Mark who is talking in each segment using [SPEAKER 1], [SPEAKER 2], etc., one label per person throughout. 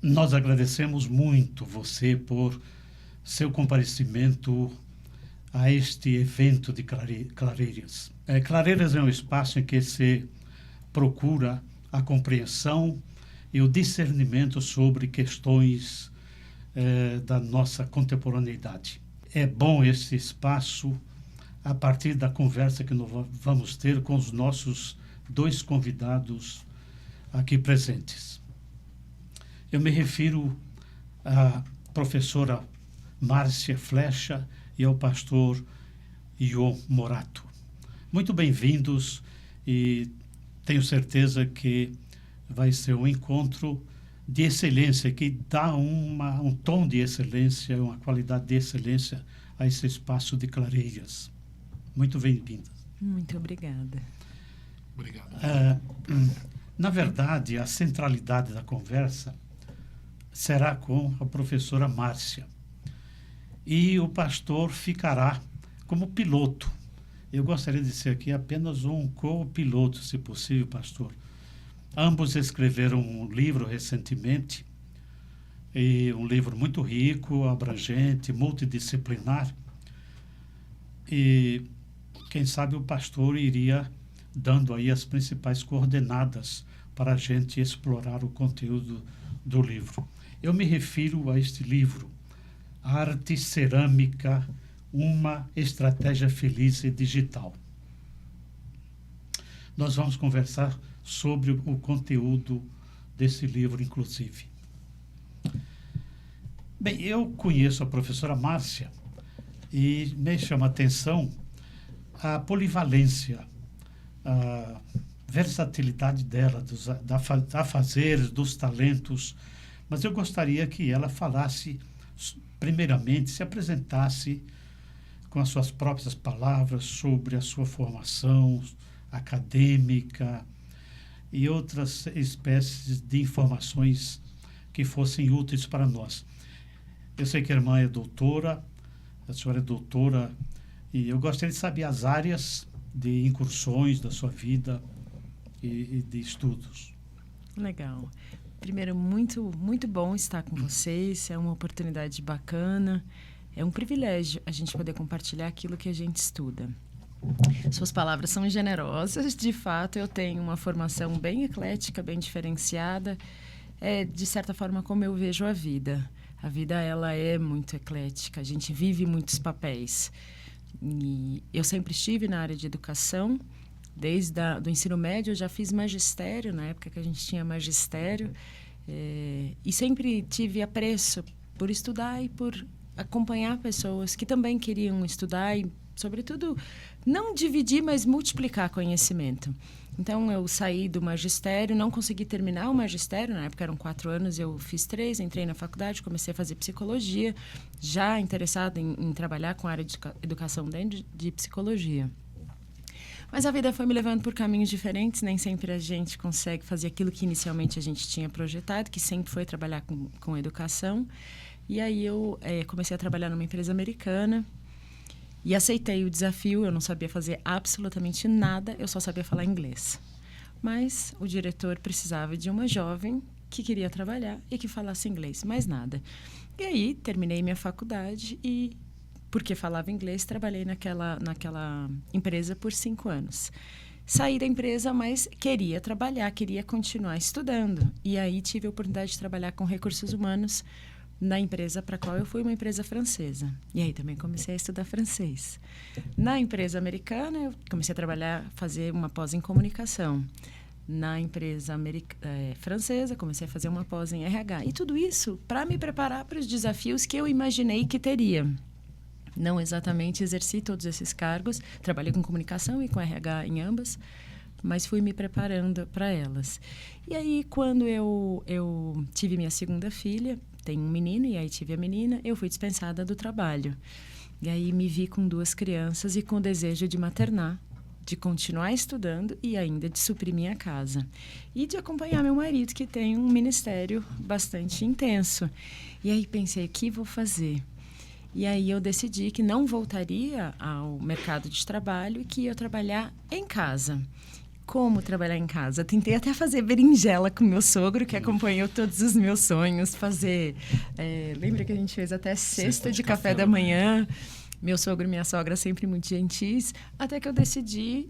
[SPEAKER 1] Nós agradecemos muito você por seu comparecimento a este evento de Clareiras. Clareiras é um espaço em que se procura a compreensão e o discernimento sobre questões da nossa contemporaneidade. É bom esse espaço a partir da conversa que nós vamos ter com os nossos dois convidados aqui presentes. Eu me refiro à professora Márcia Flecha e ao pastor Ion Morato. Muito bem-vindos e tenho certeza que vai ser um encontro de excelência, que dá um tom de excelência, uma qualidade de excelência a esse espaço de Clareiras. Muito bem-vindas.
[SPEAKER 2] Muito obrigada.
[SPEAKER 3] Obrigado.
[SPEAKER 1] Na verdade, a centralidade da conversa será com a professora Márcia. E o pastor ficará como piloto. Eu gostaria de ser aqui apenas um co-piloto, se possível, pastor. Ambos escreveram um livro recentemente, e um livro muito rico, abrangente, multidisciplinar. E quem sabe o pastor iria dando aí as principais coordenadas para a gente explorar o conteúdo do livro. Eu me refiro a este livro, Arte Cerâmica, uma estratégia feliz e digital. Nós vamos conversar sobre o conteúdo desse livro, inclusive. Bem, eu conheço a professora Márcia e me chama a atenção a polivalência, a versatilidade dela, dos afazeres, dos talentos. Mas eu gostaria que ela falasse, primeiramente, se apresentasse com as suas próprias palavras sobre a sua formação acadêmica e outras espécies de informações que fossem úteis para nós. Eu sei que a irmã é doutora, a senhora é doutora, e eu gostaria de saber as áreas de incursões da sua vida e de estudos.
[SPEAKER 2] Legal. Primeiro, muito bom estar com vocês, é uma oportunidade bacana, é um privilégio a gente poder compartilhar aquilo que a gente estuda. Suas palavras são generosas, de fato eu tenho uma formação bem eclética, bem diferenciada, de certa forma como eu vejo a vida. A vida ela é muito eclética, a gente vive muitos papéis. E eu sempre estive na área de educação, desde do ensino médio eu já fiz magistério, na época que a gente tinha magistério, e sempre tive apreço por estudar e por acompanhar pessoas que também queriam estudar e, sobretudo, não dividir, mas multiplicar conhecimento. Então, eu saí do magistério, não consegui terminar o magistério, na época eram 4 anos, eu fiz 3, entrei na faculdade, comecei a fazer psicologia, já interessada em trabalhar com a área de educação dentro de psicologia. Mas a vida foi me levando por caminhos diferentes, nem sempre a gente consegue fazer aquilo que inicialmente a gente tinha projetado, que sempre foi trabalhar com educação. E aí eu comecei a trabalhar numa empresa americana e aceitei o desafio. Eu não sabia fazer absolutamente nada, eu só sabia falar inglês. Mas o diretor precisava de uma jovem que queria trabalhar e que falasse inglês, mais nada. E aí terminei minha faculdade e, porque falava inglês, trabalhei naquela empresa por 5 anos. Saí da empresa, mas queria trabalhar, queria continuar estudando. E aí tive a oportunidade de trabalhar com recursos humanos na empresa para a qual eu fui, uma empresa francesa. E aí também comecei a estudar francês. Na empresa americana, eu comecei a trabalhar, fazer uma pós em comunicação. Na empresa francesa, comecei a fazer uma pós em RH. E tudo isso para me preparar para os desafios que eu imaginei que teria. Não exatamente exerci todos esses cargos, trabalhei com comunicação e com RH em ambas, mas fui me preparando para elas. E aí, quando eu tive minha segunda filha, tenho um menino, e aí tive a menina, eu fui dispensada do trabalho. E aí me vi com 2 crianças e com o desejo de maternar, de continuar estudando e ainda de suprir minha casa. E de acompanhar meu marido, que tem um ministério bastante intenso. E aí pensei, o que vou fazer? E aí eu decidi que não voltaria ao mercado de trabalho e que ia trabalhar em casa. Como trabalhar em casa? Tentei até fazer berinjela com meu sogro, que acompanhou todos os meus sonhos. Lembra que a gente fez até cesta de café da manhã? Meu sogro e minha sogra sempre muito gentis. Até que eu decidi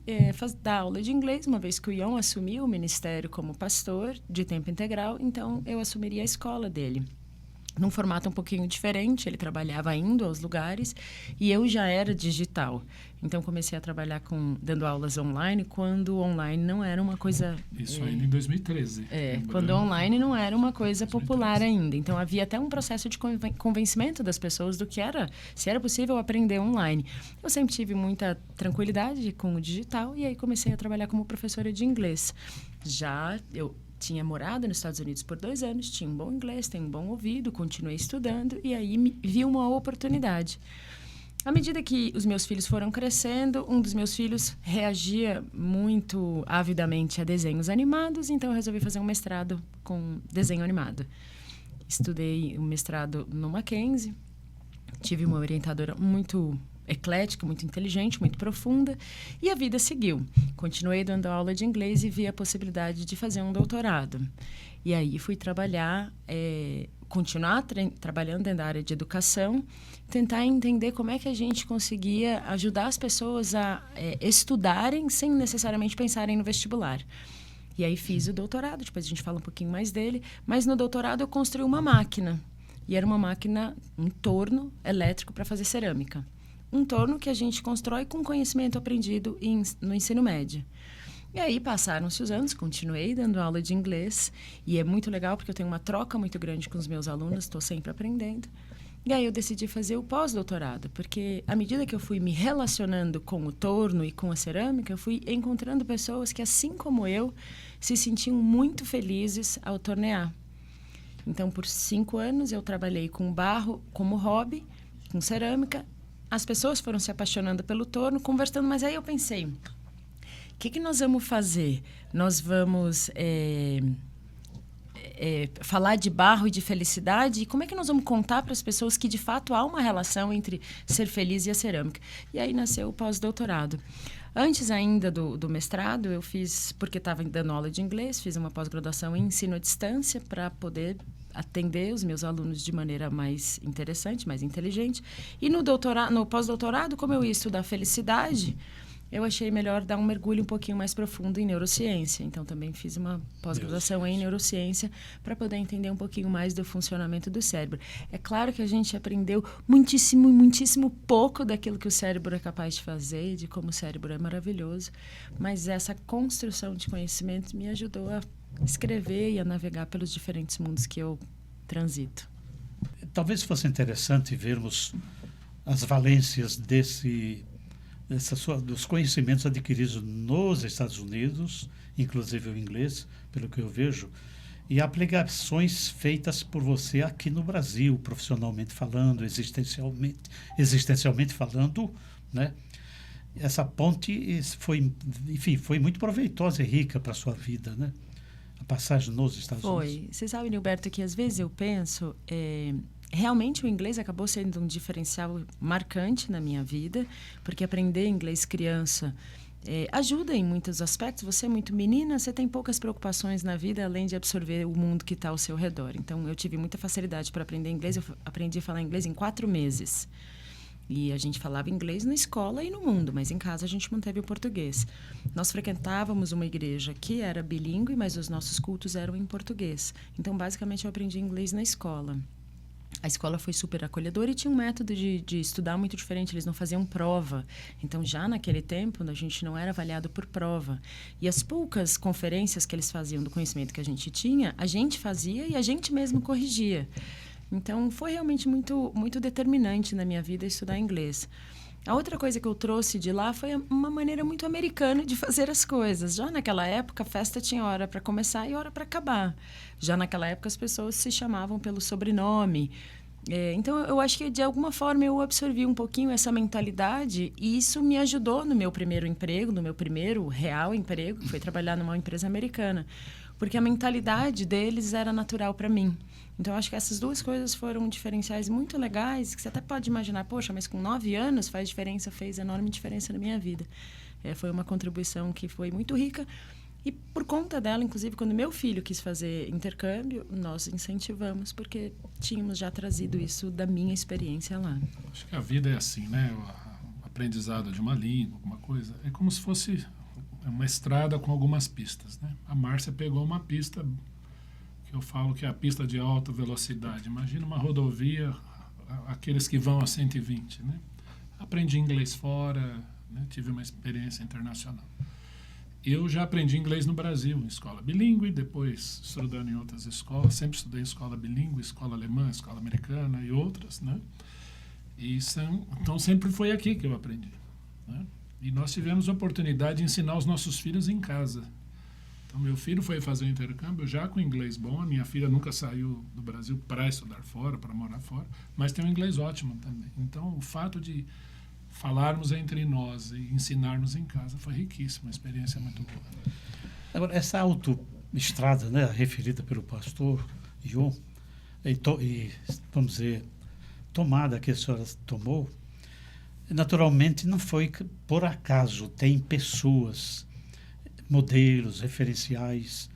[SPEAKER 2] dar aula de inglês, uma vez que o Ion assumiu o ministério como pastor de tempo integral. Então, eu assumiria a escola dele. Num formato um pouquinho diferente, ele trabalhava indo aos lugares e eu já era digital. Então, comecei a trabalhar dando aulas online, quando o online não era uma coisa...
[SPEAKER 3] Isso ainda em 2013.
[SPEAKER 2] Quando o online não era uma coisa popular ainda. Então, havia até um processo de convencimento das pessoas do que era, se era possível aprender online. Eu sempre tive muita tranquilidade com o digital e aí comecei a trabalhar como professora de inglês. Eu tinha morado nos Estados Unidos por 2 anos, tinha um bom inglês, tenho um bom ouvido, continuei estudando e aí vi uma oportunidade. À medida que os meus filhos foram crescendo, um dos meus filhos reagia muito avidamente a desenhos animados, então eu resolvi fazer um mestrado com desenho animado. Estudei um mestrado no Mackenzie, tive uma orientadora muito eclética, muito inteligente, muito profunda, e a vida seguiu. Continuei dando aula de inglês e vi a possibilidade de fazer um doutorado. E aí fui trabalhar, continuar trabalhando dentro da área de educação, tentar entender como é que a gente conseguia ajudar as pessoas a estudarem sem necessariamente pensarem no vestibular. E aí fiz o doutorado, depois a gente fala um pouquinho mais dele, mas no doutorado eu construí uma máquina, e era uma máquina, um torno elétrico para fazer cerâmica. Um torno que a gente constrói com conhecimento aprendido no ensino médio. E aí passaram-se os anos, continuei dando aula de inglês, e é muito legal porque eu tenho uma troca muito grande com os meus alunos, estou sempre aprendendo. E aí eu decidi fazer o pós-doutorado, porque à medida que eu fui me relacionando com o torno e com a cerâmica, eu fui encontrando pessoas que, assim como eu, se sentiam muito felizes ao tornear. Então, por 5 anos, eu trabalhei com barro como hobby, com cerâmica. As pessoas foram se apaixonando pelo torno, conversando, mas aí eu pensei, o que nós vamos fazer? Nós vamos falar de barro e de felicidade? E como é que nós vamos contar para as pessoas que, de fato, há uma relação entre ser feliz e a cerâmica? E aí nasceu o pós-doutorado. Antes ainda do mestrado, eu fiz, porque estava dando aula de inglês, fiz uma pós-graduação em ensino à distância para poder atender os meus alunos de maneira mais interessante, mais inteligente. E no pós-doutorado, como eu ia estudar felicidade, eu achei melhor dar um mergulho um pouquinho mais profundo em neurociência. Então, também fiz uma pós-graduação em neurociência para poder entender um pouquinho mais do funcionamento do cérebro. É claro que a gente aprendeu muitíssimo, muitíssimo pouco daquilo que o cérebro é capaz de fazer, de como o cérebro é maravilhoso, mas essa construção de conhecimento me ajudou a escrever e a navegar pelos diferentes mundos que eu transito.
[SPEAKER 1] Talvez fosse interessante vermos as valências dos conhecimentos adquiridos nos Estados Unidos, inclusive o inglês, pelo que eu vejo, e aplicações feitas por você aqui no Brasil, profissionalmente falando, existencialmente falando, né? Essa ponte foi muito proveitosa e rica para a sua vida, né? A passagem nos Estados Unidos.
[SPEAKER 2] Foi. Você sabe, Nilberto, que às vezes eu penso... Realmente o inglês acabou sendo um diferencial marcante na minha vida, porque aprender inglês criança ajuda em muitos aspectos. Você é muito menina, você tem poucas preocupações na vida, além de absorver o mundo que está ao seu redor. Então, eu tive muita facilidade para aprender inglês. Eu aprendi a falar inglês em 4 meses. E a gente falava inglês na escola e no mundo, mas em casa a gente manteve o português. Nós frequentávamos uma igreja que era bilíngue, mas os nossos cultos eram em português. Então, basicamente, eu aprendi inglês na escola. A escola foi super acolhedora e tinha um método de estudar muito diferente. Eles não faziam prova. Então, já naquele tempo, a gente não era avaliado por prova. E as poucas conferências que eles faziam do conhecimento que a gente tinha, a gente fazia e a gente mesmo corrigia. Então, foi realmente muito, muito determinante na minha vida estudar inglês. A outra coisa que eu trouxe de lá foi uma maneira muito americana de fazer as coisas. Já naquela época, a festa tinha hora para começar e hora para acabar. Já naquela época, as pessoas se chamavam pelo sobrenome. Então, eu acho que, de alguma forma, eu absorvi um pouquinho essa mentalidade e isso me ajudou no meu primeiro emprego, no meu primeiro real emprego, que foi trabalhar numa empresa americana. Porque a mentalidade deles era natural para mim. Então, eu acho que essas duas coisas foram diferenciais muito legais, que você até pode imaginar, poxa, mas com 9 anos fez enorme diferença na minha vida. Foi uma contribuição que foi muito rica. E por conta dela, inclusive, quando meu filho quis fazer intercâmbio, nós incentivamos, porque tínhamos já trazido isso da minha experiência lá.
[SPEAKER 3] Acho que a vida é assim, né? O aprendizado de uma língua, alguma coisa, é como se fosse uma estrada com algumas pistas, né? A Márcia pegou uma pista que eu falo que é a pista de alta velocidade. Imagina uma rodovia, aqueles que vão a 120, né? Aprendi inglês fora, né? Tive uma experiência internacional. Eu já aprendi inglês no Brasil, em escola bilíngue, depois estudando em outras escolas. Sempre estudei em escola bilíngue, escola alemã, escola americana e outras, né? Então, sempre foi aqui que eu aprendi, né? E nós tivemos a oportunidade de ensinar os nossos filhos em casa. Então, meu filho foi fazer o intercâmbio já com inglês bom. A minha filha nunca saiu do Brasil para estudar fora, para morar fora, mas tem um inglês ótimo também. Então, o fato de falarmos entre nós e ensinarmos em casa foi riquíssimo, uma experiência muito boa.
[SPEAKER 1] Agora, essa autoestrada, né, referida pelo pastor João, e vamos dizer, tomada que a senhora tomou, naturalmente não foi por acaso. Tem pessoas, modelos, referenciais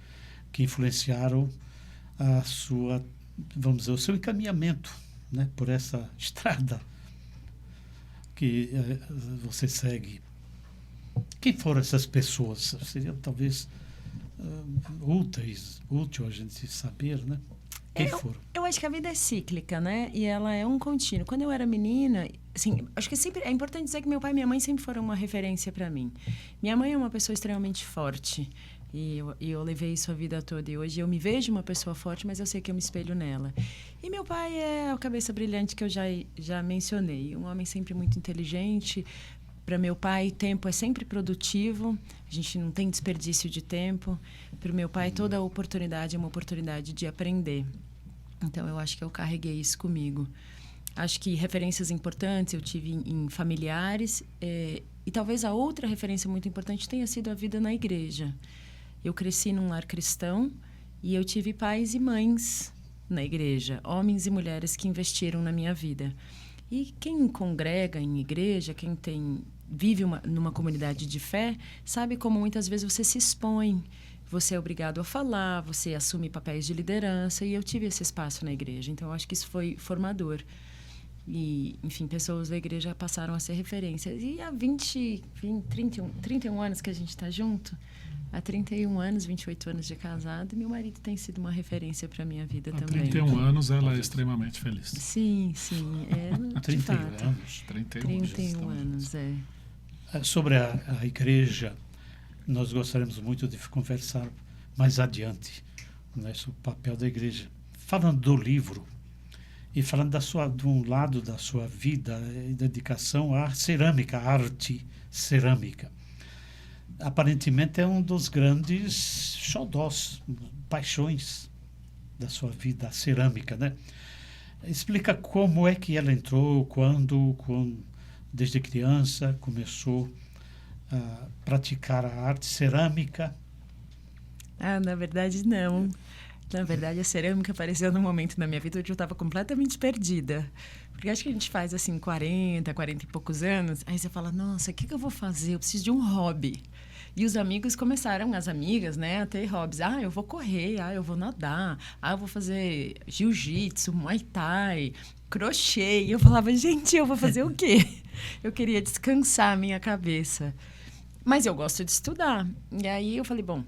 [SPEAKER 1] que influenciaram a sua, vamos dizer, o seu encaminhamento, né, por essa estrada que você segue. Quem foram essas pessoas? Seria talvez útil a gente saber, né? Quem foram?
[SPEAKER 2] Eu acho que a vida é cíclica, né? E ela é um contínuo. Quando eu era menina, assim, acho que sempre é importante dizer que meu pai e minha mãe sempre foram uma referência para mim. Minha mãe é uma pessoa extremamente forte. E eu levei isso a vida toda. E hoje eu me vejo uma pessoa forte, mas eu sei que eu me espelho nela. E meu pai é a cabeça brilhante que eu já mencionei. Um homem sempre muito inteligente. Para meu pai, tempo é sempre produtivo. A gente não tem desperdício de tempo. Para o meu pai, toda oportunidade é uma oportunidade de aprender. Então, eu acho que eu carreguei isso comigo. Acho que referências importantes eu tive em familiares. E talvez a outra referência muito importante tenha sido a vida na igreja. Eu cresci num lar cristão e eu tive pais e mães na igreja, homens e mulheres que investiram na minha vida. E quem congrega em igreja, quem vive numa comunidade de fé, sabe como muitas vezes você se expõe, você é obrigado a falar, você assume papéis de liderança, e eu tive esse espaço na igreja. Então, eu acho que isso foi formador. E, enfim, pessoas da igreja passaram a ser referências. E há 31 anos que a gente está junto, há 31 anos, 28 anos de casado, meu marido tem sido uma referência para a minha vida também.
[SPEAKER 3] Há 31 anos ela é extremamente feliz.
[SPEAKER 2] Sim.
[SPEAKER 1] 31 anos.
[SPEAKER 2] 31 anos,
[SPEAKER 1] Sobre a igreja, nós gostaríamos muito de conversar mais adiante, né, sobre o papel da igreja. Falando do livro e falando de um lado da sua vida e dedicação à cerâmica, à arte cerâmica. Aparentemente é um dos grandes xodós, paixões da sua vida, a cerâmica, né? Explica como é que ela entrou, quando desde criança começou a praticar a arte cerâmica.
[SPEAKER 2] Na verdade, não. Na verdade, a cerâmica apareceu num momento na minha vida onde eu estava completamente perdida. Porque acho que a gente faz, assim, 40 e poucos anos, aí você fala, nossa, o que eu vou fazer? Eu preciso de um hobby. E os amigos começaram, as amigas, né, a ter hobbies. Eu vou correr, eu vou nadar, eu vou fazer jiu-jitsu, muay thai, crochê. E eu falava, gente, eu vou fazer o quê? Eu queria descansar a minha cabeça. Mas eu gosto de estudar. E aí eu falei, bom,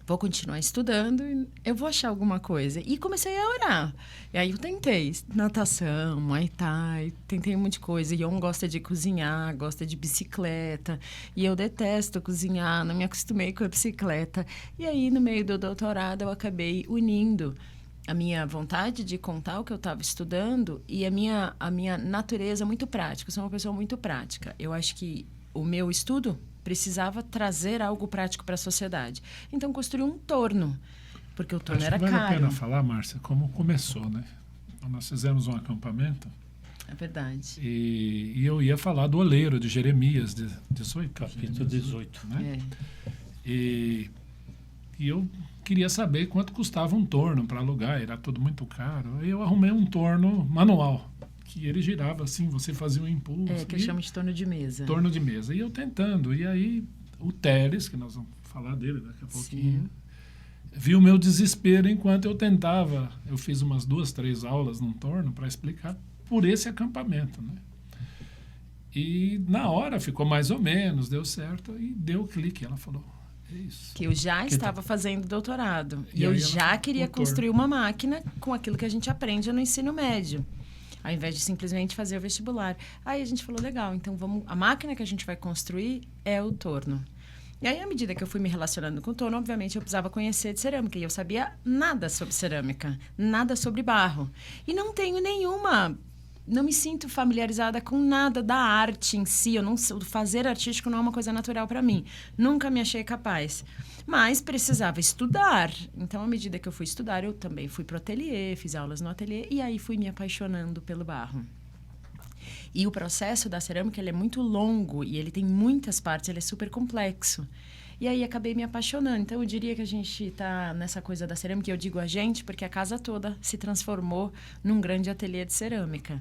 [SPEAKER 2] vou continuar estudando e eu vou achar alguma coisa. E comecei a orar. E aí eu tentei natação, muay thai, tentei um monte de coisa. E Ion gosta de cozinhar, gosta de bicicleta. E eu detesto cozinhar, não me acostumei com a bicicleta. E aí, no meio do doutorado, eu acabei unindo a minha vontade de contar o que eu estava estudando e a minha natureza muito prática. Eu sou uma pessoa muito prática. Eu acho que o meu estudo precisava trazer algo prático para a sociedade. Então, construí um torno, porque o torno era caro.
[SPEAKER 3] Vale a pena falar, Márcia, como começou, né? Então, nós fizemos um acampamento.
[SPEAKER 2] É verdade.
[SPEAKER 3] E eu ia falar do oleiro de Jeremias, 18.
[SPEAKER 1] Capítulo 18.
[SPEAKER 3] Né?
[SPEAKER 2] É.
[SPEAKER 3] E eu queria saber quanto custava um torno para alugar, era tudo muito caro. Aí eu arrumei um torno manual, que ele girava assim, você fazia um impulso.
[SPEAKER 2] Que eu chamo de torno de mesa.
[SPEAKER 3] Torno de mesa. E eu tentando. E aí o Teles, que nós vamos falar dele daqui a pouquinho, viu o meu desespero enquanto eu tentava. Eu fiz umas 2, 3 aulas num torno para explicar por esse acampamento, né? E na hora ficou mais ou menos, deu certo e deu clique. Ela falou, é isso.
[SPEAKER 2] Que eu já estava fazendo doutorado. E
[SPEAKER 3] E
[SPEAKER 2] eu
[SPEAKER 3] aí
[SPEAKER 2] já
[SPEAKER 3] ela
[SPEAKER 2] queria
[SPEAKER 3] falou,
[SPEAKER 2] construir uma máquina com aquilo que a gente aprende no ensino médio, ao invés de simplesmente fazer o vestibular. Aí a gente falou, legal, então a máquina que a gente vai construir é o torno. E aí, à medida que eu fui me relacionando com o torno, obviamente eu precisava conhecer de cerâmica. E eu sabia nada sobre cerâmica, nada sobre barro. E não tenho não me sinto familiarizada com nada da arte em si. O fazer artístico não é uma coisa natural para mim. Nunca me achei capaz. Mas precisava estudar. Então, à medida que eu fui estudar, eu também fui para o ateliê, fiz aulas no ateliê e aí fui me apaixonando pelo barro. E o processo da cerâmica ele é muito longo e ele tem muitas partes, ele é super complexo. E aí acabei me apaixonando. Então, eu diria que a gente está nessa coisa da cerâmica, e eu digo a gente, porque a casa toda se transformou num grande ateliê de cerâmica.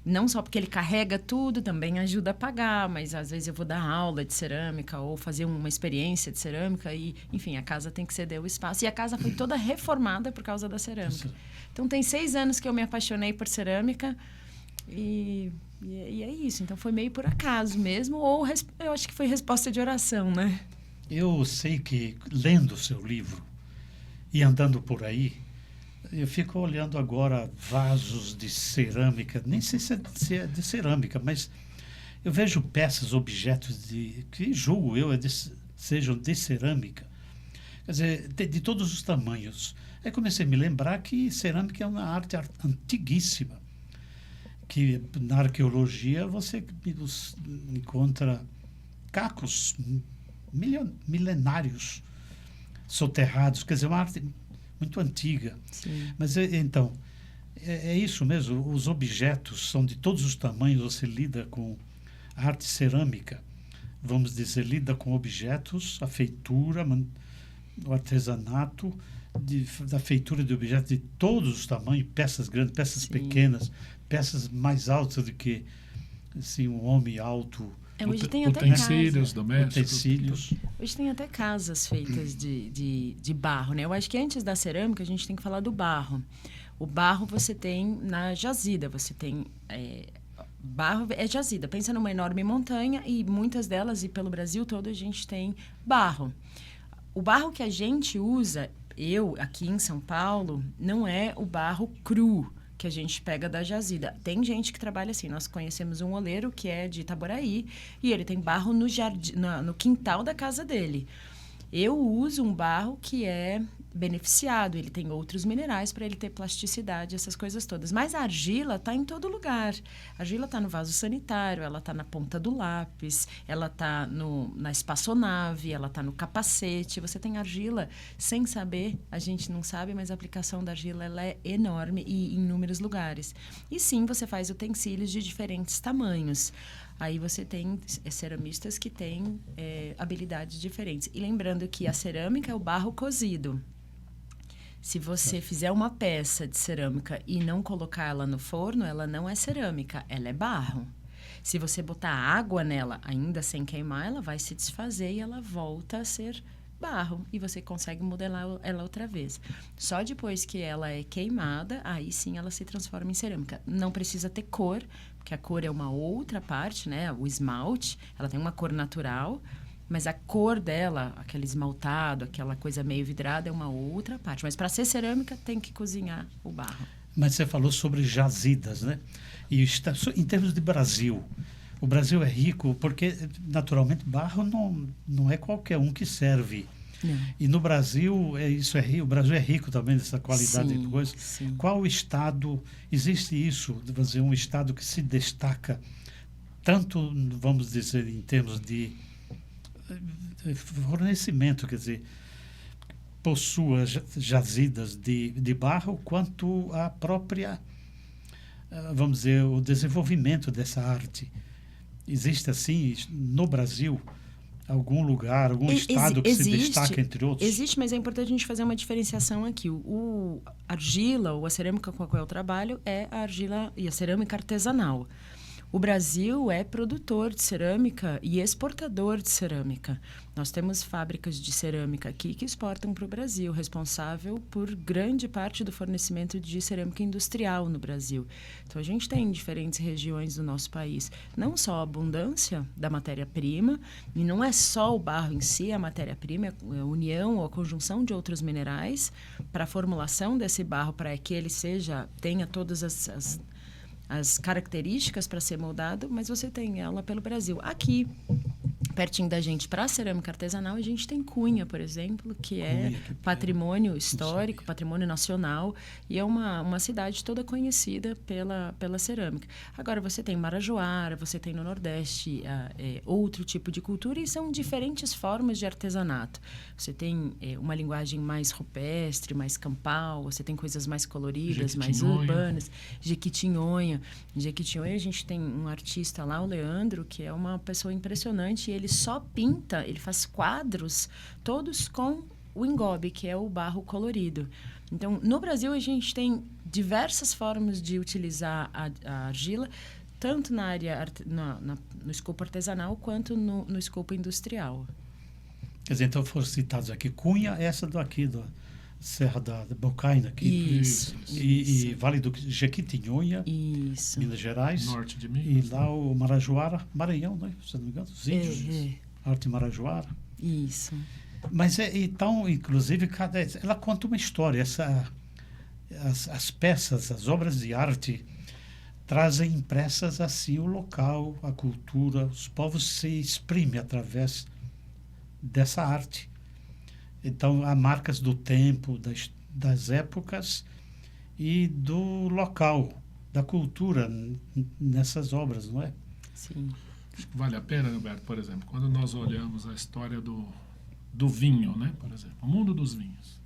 [SPEAKER 2] Não só porque ele carrega tudo, também ajuda a pagar, mas às vezes eu vou dar aula de cerâmica ou fazer uma experiência de cerâmica e, enfim, a casa tem que ceder o espaço. E a casa foi toda reformada por causa da cerâmica. Então, tem 6 anos que eu me apaixonei por cerâmica e é isso. Então, foi meio por acaso mesmo, ou eu acho que foi resposta de oração, né?
[SPEAKER 1] Eu sei que, lendo o seu livro e andando por aí, eu fico olhando agora vasos de cerâmica, nem sei se é de cerâmica, mas eu vejo peças, objetos que julgo eu sejam de cerâmica, quer dizer, de todos os tamanhos. Aí comecei a me lembrar que cerâmica é uma arte antiguíssima, que na arqueologia você encontra cacos milenários soterrados, quer dizer, uma arte muito antiga.
[SPEAKER 2] Sim.
[SPEAKER 1] Mas então, é isso mesmo, os objetos são de todos os tamanhos, você lida com arte cerâmica, vamos dizer, lida com objetos, a feitura, o artesanato, da feitura de objetos de todos os tamanhos, peças grandes, peças
[SPEAKER 2] Sim.
[SPEAKER 1] pequenas, peças mais altas do que assim, um homem alto.
[SPEAKER 2] Hoje tem até
[SPEAKER 3] utensílios
[SPEAKER 2] casa.
[SPEAKER 3] domésticos.
[SPEAKER 1] Utensílios.
[SPEAKER 2] Hoje tem até casas feitas de barro, né? Eu acho que antes da cerâmica a gente tem que falar do barro. O barro você tem na jazida, você tem... barro é jazida. Pensa numa enorme montanha e muitas delas, e pelo Brasil todo, a gente tem barro. O barro que a gente usa, aqui em São Paulo, não é o barro cru que a gente pega da jazida. Tem gente que trabalha assim. Nós conhecemos um oleiro que é de Itaboraí e ele tem barro no jardim, no quintal da casa dele. Eu uso um barro que é beneficiado, ele tem outros minerais para ele ter plasticidade, essas coisas todas. Mas a argila está em todo lugar. A argila está no vaso sanitário, ela está na ponta do lápis, ela está na espaçonave, ela está no capacete. Você tem argila sem saber, a gente não sabe, mas a aplicação da argila ela é enorme e em inúmeros lugares. E sim, você faz utensílios de diferentes tamanhos. Aí você tem ceramistas que têm habilidades diferentes. E lembrando que a cerâmica é o barro cozido. Se você fizer uma peça de cerâmica e não colocar ela no forno, ela não é cerâmica, ela é barro. Se você botar água nela, ainda sem queimar, ela vai se desfazer e ela volta a ser barro. E você consegue modelar ela outra vez. Só depois que ela é queimada, aí sim ela se transforma em cerâmica. Não precisa ter cor, porque a cor é uma outra parte, né? O esmalte, ela tem uma cor natural, mas a cor dela, aquele esmaltado, aquela coisa meio vidrada, é uma outra parte. Mas para ser cerâmica, tem que cozinhar o barro.
[SPEAKER 1] Mas você falou sobre jazidas, né? E em termos de Brasil, o Brasil é rico porque, naturalmente, barro não é qualquer um que serve.
[SPEAKER 2] Não.
[SPEAKER 1] E no Brasil, o Brasil é rico também dessa qualidade de coisa.
[SPEAKER 2] Sim.
[SPEAKER 1] Qual estado, existe isso, vamos dizer, um estado que se destaca tanto, vamos dizer, em termos de fornecimento, quer dizer, possua jazidas de barro, quanto a própria vamos dizer, o desenvolvimento dessa arte? Existe, assim, no Brasil, algum lugar, algum estado que se destaca entre outros?
[SPEAKER 2] Existe, mas é importante a gente fazer uma diferenciação aqui. O argila, ou a cerâmica com a qual eu trabalho, é a argila e a cerâmica artesanal. O Brasil é produtor de cerâmica e exportador de cerâmica. Nós temos fábricas de cerâmica aqui que exportam para o Brasil, responsável por grande parte do fornecimento de cerâmica industrial no Brasil. Então, a gente tem em diferentes regiões do nosso país não só a abundância da matéria-prima, e não é só o barro em si, a matéria-prima, é a união ou a conjunção de outros minerais para a formulação desse barro, para que ele tenha todas as características para ser moldado, mas você tem ela pelo Brasil. Aqui, pertinho da gente, para a cerâmica artesanal, a gente tem Cunha, por exemplo, que é patrimônio histórico, patrimônio nacional, e é uma cidade toda conhecida pela cerâmica. Agora, você tem Marajoara, você tem no Nordeste outro tipo de cultura, e são diferentes formas de artesanato. Você tem uma linguagem mais rupestre, mais campal, você tem coisas mais coloridas, mais urbanas. Jequitinhonha, a gente tem um artista lá, o Leandro, que é uma pessoa impressionante, e ele só pinta, ele faz quadros todos com o engobe, que é o barro colorido. Então, no Brasil, a gente tem diversas formas de utilizar a argila, tanto na área no escopo artesanal quanto no escopo industrial.
[SPEAKER 1] Quer dizer, então foram citados aqui Cunha, essa daqui, da Serra da Bocaina, aqui.
[SPEAKER 2] Isso.
[SPEAKER 1] E Vale do Jequitinhonha,
[SPEAKER 2] Isso.
[SPEAKER 1] Minas Gerais.
[SPEAKER 3] Norte de Minas.
[SPEAKER 1] E lá o Marajoara, Maranhão, né? Se não me engano, os índios. Arte Marajoara.
[SPEAKER 2] Isso.
[SPEAKER 1] Mas, então, inclusive, ela conta uma história. As peças, as obras de arte trazem impressas assim o local, a cultura, os povos se exprimem através dessa arte. Então, há marcas do tempo, das épocas e do local, da cultura nessas obras, não é?
[SPEAKER 2] Sim.
[SPEAKER 3] Acho que vale a pena, Roberto, por exemplo, quando nós olhamos a história do vinho, né, por exemplo, o mundo dos vinhos.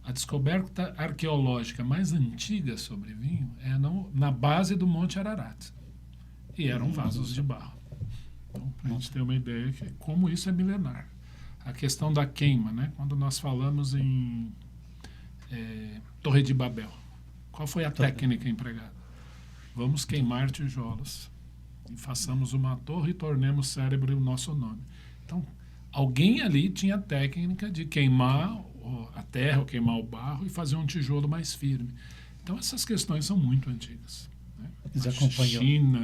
[SPEAKER 3] A descoberta arqueológica mais antiga sobre vinho é na base do Monte Ararat. E eram vasos de barro. Então, para a gente ter uma ideia de como isso é milenar. A questão da queima, né? Quando nós falamos em Torre de Babel, qual foi a técnica empregada? Vamos queimar tijolos e façamos uma torre e tornemos célebre o nosso nome. Então, alguém ali tinha a técnica de queimar a terra, ou queimar o barro e fazer um tijolo mais firme. Então, essas questões são muito antigas. Né? Na China,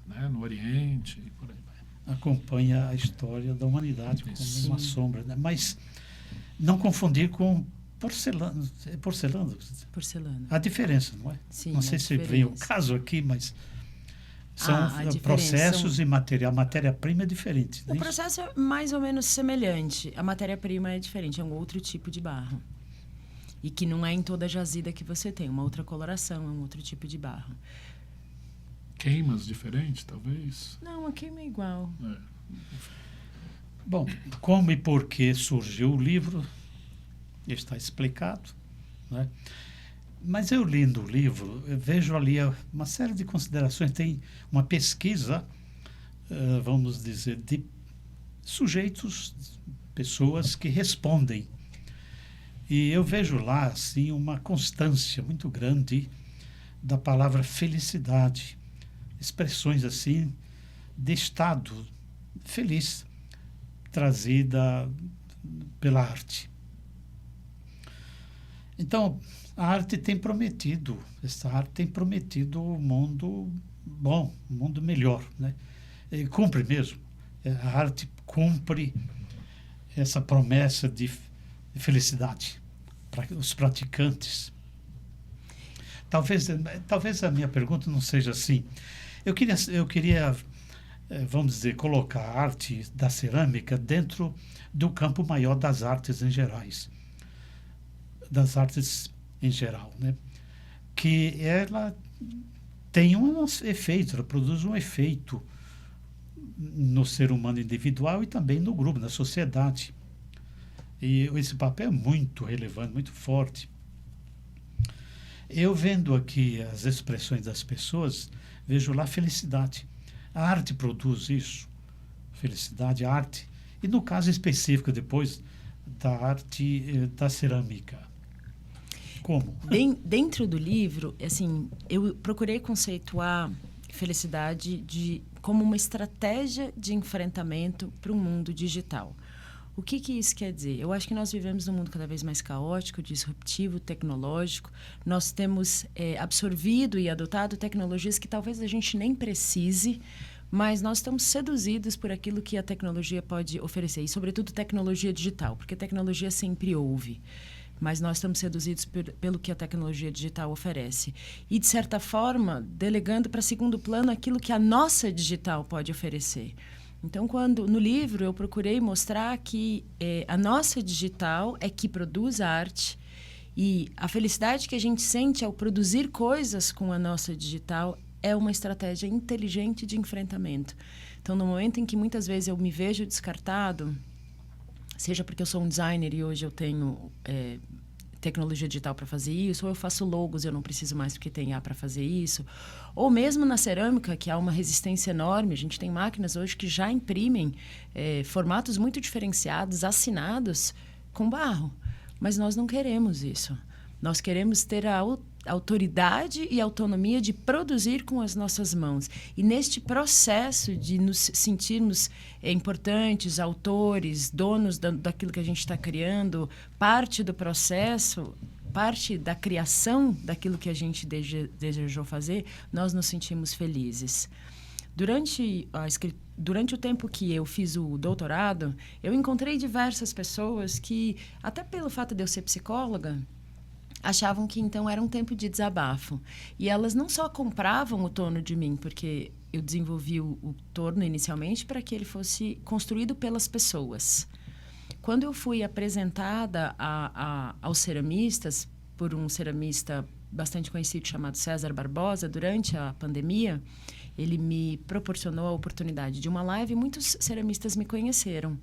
[SPEAKER 3] né? No Oriente e por aí.
[SPEAKER 1] Acompanha a história da humanidade como uma sombra, né? Mas não confundir com porcelana. Porcelana. A diferença, não é?
[SPEAKER 2] Sim,
[SPEAKER 1] não sei se vem o caso aqui, mas são processos e matéria-prima é diferente.
[SPEAKER 2] O processo é mais ou menos semelhante. A matéria-prima é diferente, é um outro tipo de barro. E que não é em toda jazida que você tem, uma outra coloração, é um outro tipo de barro.
[SPEAKER 3] Queimas diferentes, talvez?
[SPEAKER 2] Não, a queima é igual.
[SPEAKER 1] Bom, como e por que surgiu o livro, está explicado, né? Mas eu lendo o livro, eu vejo ali uma série de considerações. Tem uma pesquisa, vamos dizer, de sujeitos, pessoas que respondem. E eu vejo lá, assim, uma constância muito grande da palavra felicidade. Expressões assim de estado feliz trazida pela arte. Então, essa arte tem prometido um mundo bom, um mundo melhor, né? E cumpre mesmo. A arte cumpre essa promessa de felicidade para os praticantes. Talvez a minha pergunta não seja assim. Eu queria, vamos dizer, colocar a arte da cerâmica dentro do campo maior das artes em geral, né? Que ela tem um efeito, ela produz um efeito no ser humano individual e também no grupo, na sociedade. E esse papel é muito relevante, muito forte. Eu vendo aqui as expressões das pessoas, vejo lá felicidade. A arte produz isso, felicidade, arte. E no caso específico depois da arte da cerâmica. Como?
[SPEAKER 2] Dentro do livro, assim, eu procurei conceituar felicidade como uma estratégia de enfrentamento para o mundo digital. O que isso quer dizer? Eu acho que nós vivemos num mundo cada vez mais caótico, disruptivo, tecnológico. Nós temos absorvido e adotado tecnologias que talvez a gente nem precise, mas nós estamos seduzidos por aquilo que a tecnologia pode oferecer, e sobretudo tecnologia digital, porque tecnologia sempre houve. Mas nós estamos seduzidos pelo que a tecnologia digital oferece. E, de certa forma, delegando para segundo plano aquilo que a nossa digital pode oferecer. Então, no livro, eu procurei mostrar que a nossa digital é que produz arte, e a felicidade que a gente sente ao produzir coisas com a nossa digital é uma estratégia inteligente de enfrentamento. Então, no momento em que muitas vezes eu me vejo descartado, seja porque eu sou um designer e hoje eu tenho tecnologia digital para fazer isso, ou eu faço logos e eu não preciso mais porque tem IA para fazer isso, ou mesmo na cerâmica, que há uma resistência enorme. A gente tem máquinas hoje que já imprimem formatos muito diferenciados, assinados com barro. Mas nós não queremos isso. Nós queremos ter a autoridade e autonomia de produzir com as nossas mãos. E neste processo de nos sentirmos importantes, autores, donos daquilo que a gente está criando, parte do processo, parte da criação daquilo que a gente desejou fazer, nós nos sentimos felizes. Durante o tempo que eu fiz o doutorado, eu encontrei diversas pessoas que, até pelo fato de eu ser psicóloga, achavam que então era um tempo de desabafo. E elas não só compravam o torno de mim, porque eu desenvolvi o torno inicialmente para que ele fosse construído pelas pessoas. Quando eu fui apresentada aos ceramistas, por um ceramista bastante conhecido chamado César Barbosa, durante a pandemia, ele me proporcionou a oportunidade de uma live e muitos ceramistas me conheceram.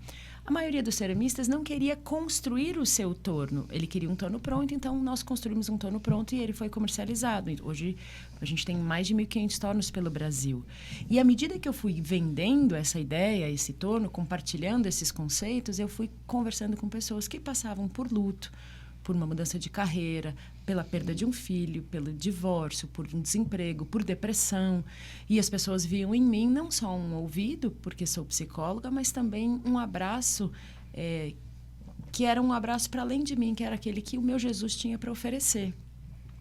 [SPEAKER 2] A maioria dos ceramistas não queria construir o seu torno. Ele queria um torno pronto, então nós construímos um torno pronto e ele foi comercializado. Hoje a gente tem mais de 1.500 tornos pelo Brasil. E à medida que eu fui vendendo essa ideia, esse torno, compartilhando esses conceitos, eu fui conversando com pessoas que passavam por luto, por uma mudança de carreira, pela perda de um filho, pelo divórcio, por um desemprego, por depressão. E as pessoas viam em mim não só um ouvido, porque sou psicóloga, mas também um abraço, que era um abraço para além de mim, que era aquele que o meu Jesus tinha para oferecer.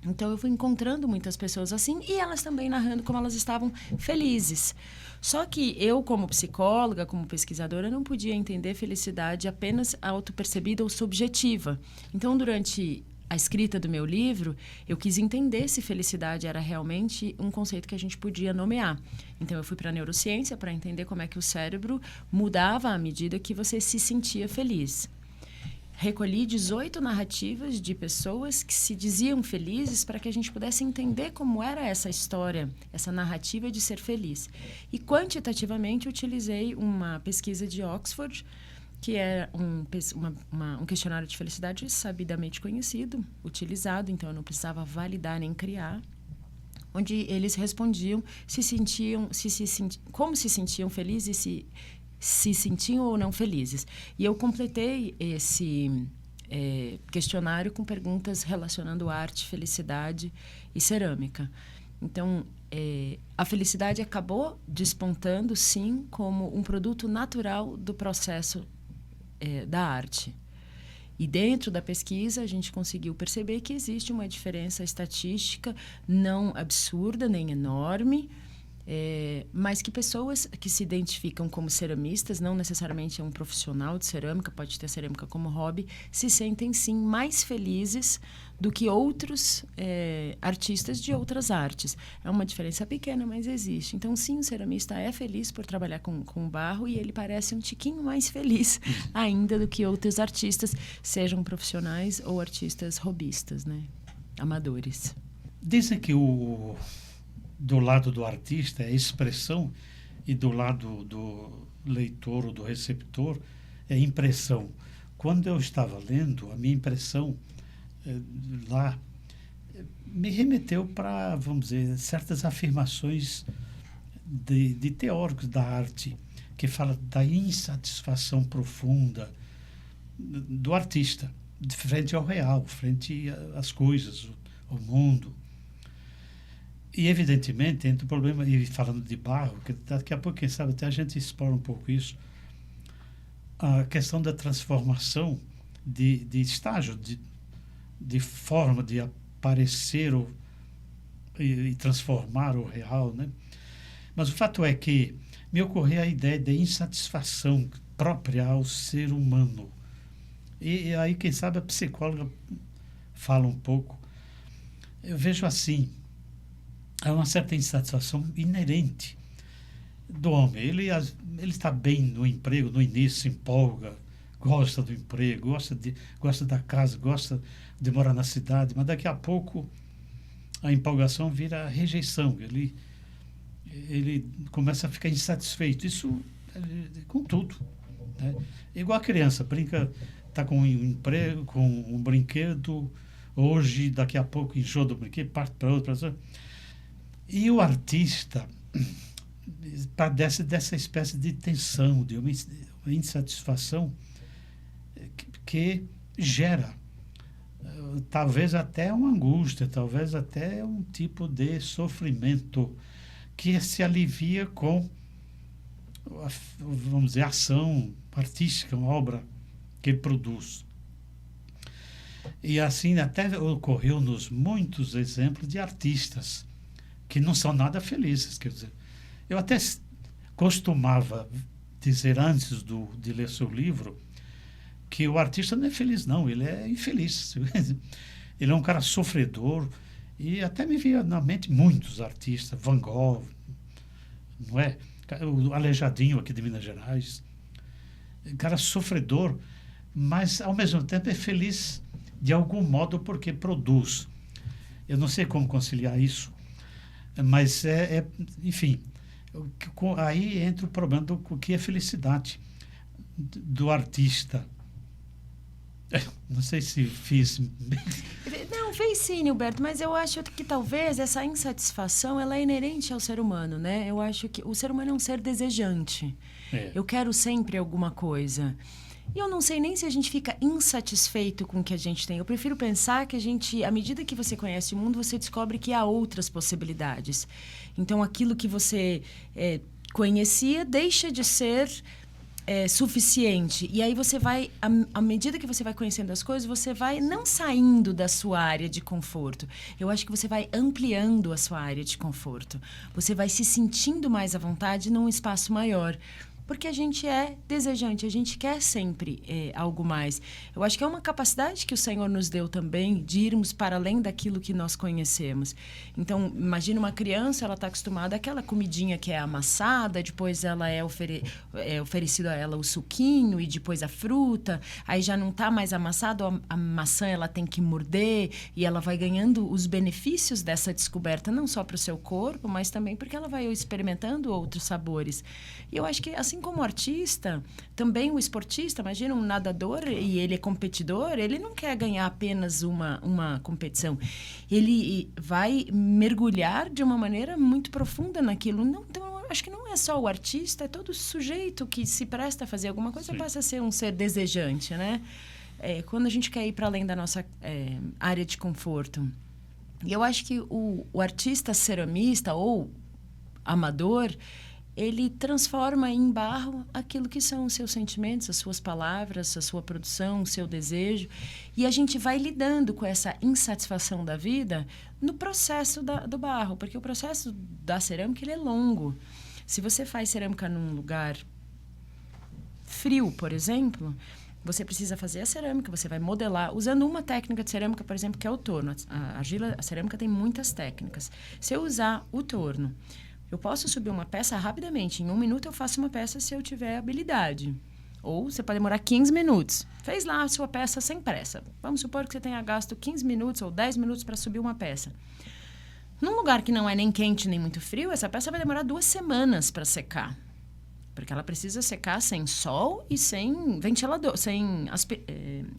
[SPEAKER 2] Então, eu fui encontrando muitas pessoas assim, e elas também narrando como elas estavam felizes. Só que eu, como psicóloga, como pesquisadora, não podia entender felicidade apenas autopercebida ou subjetiva. Então, durante a escrita do meu livro, eu quis entender se felicidade era realmente um conceito que a gente podia nomear. Então, eu fui para a neurociência para entender como é que o cérebro mudava à medida que você se sentia feliz. Recolhi 18 narrativas de pessoas que se diziam felizes para que a gente pudesse entender como era essa história, essa narrativa de ser feliz. E quantitativamente utilizei uma pesquisa de Oxford, que é um questionário de felicidade sabidamente conhecido, utilizado, então eu não precisava validar nem criar, onde eles respondiam como se sentiam felizes e se sentiam ou não felizes. E eu completei esse questionário com perguntas relacionando arte, felicidade e cerâmica. Então, a felicidade acabou despontando, sim, como um produto natural do processo da arte. E dentro da pesquisa, a gente conseguiu perceber que existe uma diferença estatística não absurda nem enorme, mas que pessoas que se identificam como ceramistas, não necessariamente é um profissional de cerâmica, pode ter cerâmica como hobby, se sentem sim mais felizes do que outros artistas de outras artes. É uma diferença pequena, mas existe. Então, sim, o ceramista é feliz por trabalhar com barro e ele parece um tiquinho mais feliz ainda do que outros artistas, sejam profissionais ou artistas hobbyistas, né? Amadores.
[SPEAKER 1] Dizem que do lado do artista é expressão e do lado do leitor ou do receptor é impressão. Quando eu estava lendo, a minha impressão lá me remeteu para, vamos dizer, certas afirmações de teóricos da arte, que fala da insatisfação profunda do artista, frente ao real, frente às coisas, ao mundo. E, evidentemente, entra o problema, e falando de Barro, que daqui a pouco, quem sabe, até a gente explora um pouco isso, a questão da transformação de estágio, de forma de aparecer e transformar o real, né? Mas o fato é que me ocorreu a ideia de insatisfação própria ao ser humano. E aí, quem sabe, a psicóloga fala um pouco. Eu vejo assim, há uma certa insatisfação inerente do homem. Ele está bem no emprego, no início, se empolga, gosta do emprego, gosta da casa, gosta de morar na cidade, mas daqui a pouco a empolgação vira rejeição. Ele começa a ficar insatisfeito. Isso com tudo, né? Igual a criança, brinca, está com um emprego, com um brinquedo, hoje, daqui a pouco enjoa do brinquedo, parte para outra. E o artista padece dessa espécie de tensão, de uma insatisfação que gera talvez até uma angústia, talvez até um tipo de sofrimento que se alivia com, vamos dizer, a ação artística, uma obra que ele produz. E assim até ocorreu-nos muitos exemplos de artistas que não são nada felizes. Quer dizer, eu até costumava dizer antes de ler seu livro que o artista não é feliz, não, ele é infeliz. Ele é um cara sofredor, e até me vinha na mente muitos artistas, Van Gogh, não é? O Aleijadinho aqui de Minas Gerais, um cara sofredor, mas ao mesmo tempo é feliz de algum modo porque produz. Eu não sei como conciliar isso, mas enfim, aí entra o problema do que é felicidade do artista. Não sei se fiz...
[SPEAKER 2] Não, fez sim, Nilberto, mas eu acho que talvez essa insatisfação ela é inerente ao ser humano, né? Eu acho que o ser humano é um ser desejante. Eu quero sempre alguma coisa. E eu não sei nem se a gente fica insatisfeito com o que a gente tem. Eu prefiro pensar que à medida que você conhece o mundo, você descobre que há outras possibilidades. Então, aquilo que você conhecia deixa de ser suficiente. E aí você vai, à medida que você vai conhecendo as coisas, você vai não saindo da sua área de conforto. Eu acho que você vai ampliando a sua área de conforto. Você vai se sentindo mais à vontade num espaço maior. Porque a gente é desejante, a gente quer sempre algo mais. Eu acho que é uma capacidade que o Senhor nos deu também de irmos para além daquilo que nós conhecemos. Então, imagina uma criança, ela está acostumada àquela comidinha que é amassada, depois ela é oferecido a ela o suquinho e depois a fruta, aí já não está mais amassado, a maçã ela tem que morder e ela vai ganhando os benefícios dessa descoberta, não só para o seu corpo, mas também porque ela vai experimentando outros sabores. E eu acho que, assim como o artista, também o esportista, imagina um nadador e ele é competidor, ele não quer ganhar apenas uma competição. Ele vai mergulhar de uma maneira muito profunda naquilo. Não, então, eu acho que não é só o artista, é todo sujeito que se presta a fazer alguma coisa, passa a ser um ser desejante, né? Quando a gente quer ir para além da nossa área de conforto. E eu acho que o artista ceramista ou amador, ele transforma em barro aquilo que são os seus sentimentos, as suas palavras, a sua produção, o seu desejo. E a gente vai lidando com essa insatisfação da vida no processo do barro, porque o processo da cerâmica ele é longo. Se você faz cerâmica num lugar frio, por exemplo, você precisa fazer a cerâmica, você vai modelar, usando uma técnica de cerâmica, por exemplo, que é o torno. A cerâmica tem muitas técnicas. Se eu usar o torno, eu posso subir uma peça rapidamente. Em 1 minuto eu faço uma peça se eu tiver habilidade. Ou você pode demorar 15 minutos. Fez lá a sua peça sem pressa. Vamos supor que você tenha gasto 15 minutos ou 10 minutos para subir uma peça. Num lugar que não é nem quente nem muito frio, essa peça vai demorar 2 semanas para secar. porque ela precisa secar sem sol e sem ventilador, sem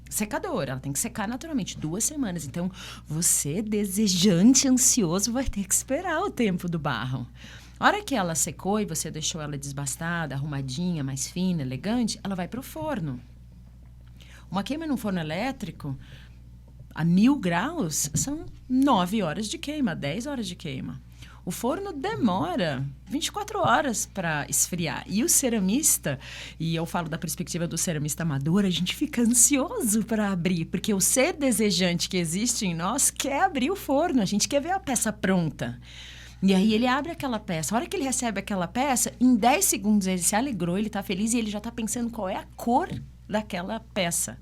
[SPEAKER 2] secador. Ela tem que secar naturalmente 2 semanas. Então, você, desejante, ansioso, vai ter que esperar o tempo do barro. A hora que ela secou e você deixou ela desbastada, arrumadinha, mais fina, elegante, ela vai para o forno. Uma queima num forno elétrico, a 1000 graus, são 9 horas de queima, 10 horas de queima. O forno demora 24 horas para esfriar. E o ceramista, e eu falo da perspectiva do ceramista amador, a gente fica ansioso para abrir, porque o ser desejante que existe em nós quer abrir o forno, a gente quer ver a peça pronta. E aí ele abre aquela peça. A hora que ele recebe aquela peça, em 10 segundos ele se alegrou, ele está feliz e ele já está pensando qual é a cor daquela peça.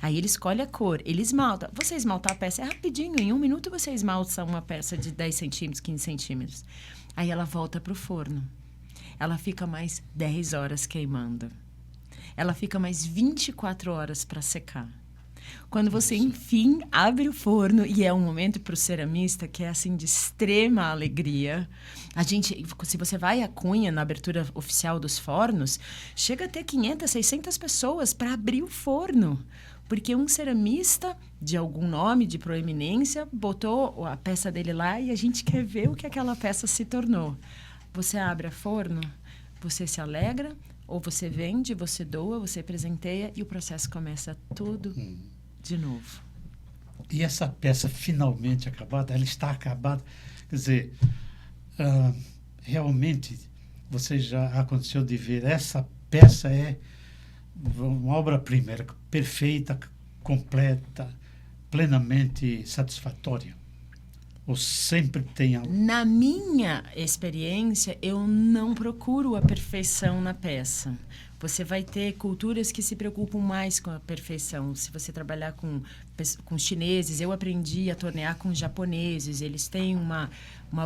[SPEAKER 2] Aí ele escolhe a cor, ele esmalta. Você esmaltar a peça é rapidinho, em 1 minuto você esmalta uma peça de 10 centímetros, 15 centímetros. Aí ela volta para o forno. Ela fica mais 10 horas queimando. Ela fica mais 24 horas para secar. Quando você, enfim, abre o forno, e é um momento para o ceramista que é, assim, de extrema alegria. A gente, se você vai à Cunha, na abertura oficial dos fornos, chega a ter 500, 600 pessoas para abrir o forno. Porque um ceramista de algum nome, de proeminência, botou a peça dele lá e a gente quer ver o que aquela peça se tornou. Você abre a forno, você se alegra, ou você vende, você doa, você presenteia e o processo começa tudo de novo.
[SPEAKER 1] E essa peça finalmente acabada, ela está acabada. Quer dizer, realmente, você já aconteceu de ver, essa peça é uma obra-prima, perfeita, completa, plenamente satisfatória? Ou sempre tem algo?
[SPEAKER 2] Na minha experiência, eu não procuro a perfeição na peça. Você vai ter culturas que se preocupam mais com a perfeição. Se você trabalhar com chineses, eu aprendi a tornear com japoneses. Eles têm uma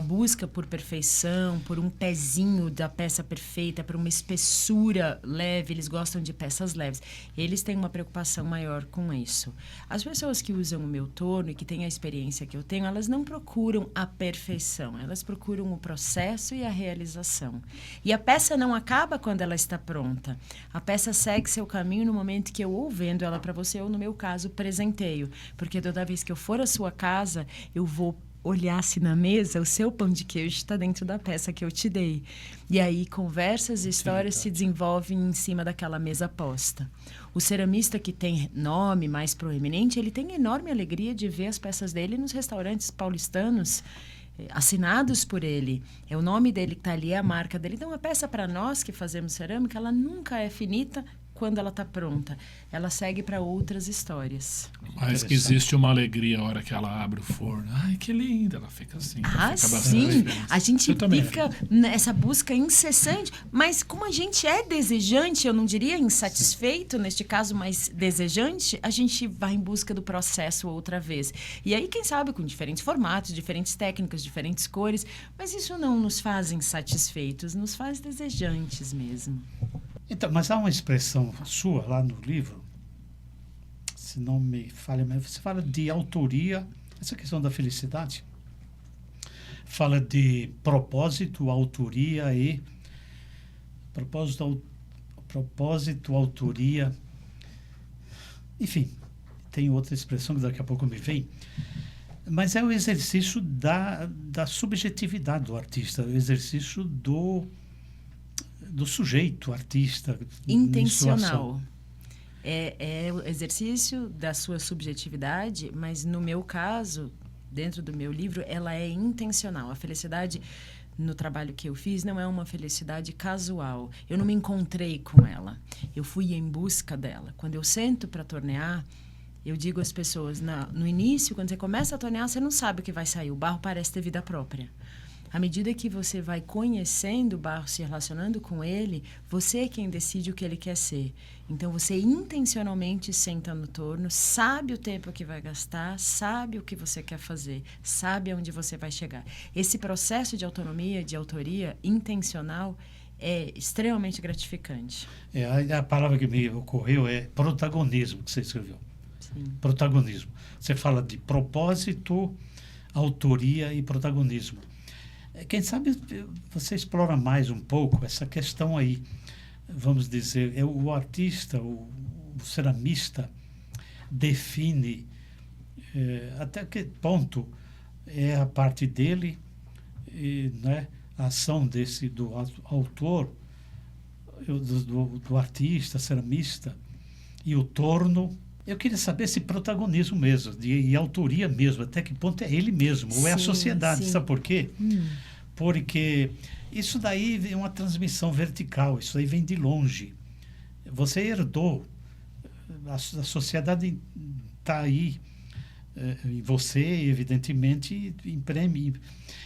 [SPEAKER 2] busca por perfeição, por um pezinho da peça perfeita, por uma espessura leve. Eles gostam de peças leves. Eles têm uma preocupação maior com isso. As pessoas que usam o meu torno e que têm a experiência que eu tenho, elas não procuram a perfeição. Elas procuram o processo e a realização. E a peça não acaba quando ela está pronta. A peça segue seu caminho no momento que eu ou vendo ela para você, ou no meu caso, presenteio. Porque toda vez que eu for à sua casa, eu vou olhar se na mesa o seu pão de queijo está dentro da peça que eu te dei. E aí conversas e histórias se desenvolvem em cima daquela mesa posta. O ceramista que tem nome mais proeminente, ele tem enorme alegria de ver as peças dele nos restaurantes paulistanos, assinados por ele. É o nome dele que está ali, é a marca dele. Então, a peça para nós que fazemos cerâmica, ela nunca é finita quando ela está pronta. Ela segue para outras histórias.
[SPEAKER 3] Mas que existe uma alegria a hora que ela abre o forno. Ai, que linda! Ela fica assim.
[SPEAKER 2] Sim. A gente fica nessa busca incessante. Mas como a gente é desejante, eu não diria insatisfeito, neste caso, mas desejante, a gente vai em busca do processo outra vez. E aí, quem sabe, com diferentes formatos, diferentes técnicas, diferentes cores. Mas isso não nos faz insatisfeitos, nos faz desejantes mesmo.
[SPEAKER 1] Então, mas há uma expressão sua lá no livro, se não me falha, mas você fala de autoria, essa questão da felicidade. Fala de propósito, autoria e... Propósito, autoria... Enfim, tem outra expressão que daqui a pouco me vem. Mas é o exercício da subjetividade do artista, o exercício do sujeito, artista.
[SPEAKER 2] Intencional. É o exercício da sua subjetividade, mas no meu caso, dentro do meu livro, ela é intencional. A felicidade no trabalho que eu fiz não é uma felicidade casual. Eu não me encontrei com ela. Eu fui em busca dela. Quando eu sento para tornear, eu digo às pessoas, no início, quando você começa a tornear, você não sabe o que vai sair. O barro parece ter vida própria. À medida que você vai conhecendo o barro, se relacionando com ele, você é quem decide o que ele quer ser. Então, você intencionalmente senta no torno, sabe o tempo que vai gastar, sabe o que você quer fazer, sabe aonde você vai chegar. Esse processo de autonomia, de autoria intencional, é extremamente gratificante.
[SPEAKER 1] A palavra que me ocorreu é protagonismo, que você escreveu.
[SPEAKER 2] Sim.
[SPEAKER 1] Protagonismo. Você fala de propósito, autoria e protagonismo. Quem sabe você explora mais um pouco essa questão aí. vamos dizer, o artista, o ceramista define até que ponto é a parte dele, né, a ação do autor, do artista, ceramista, e o torno. Eu queria saber esse protagonismo mesmo, e autoria mesmo, até que ponto é ele mesmo, ou é a sociedade. Sim. Sabe por quê? Porque isso daí é uma transmissão vertical, isso aí vem de longe. Você herdou, a sociedade está aí, e você, evidentemente, imprime.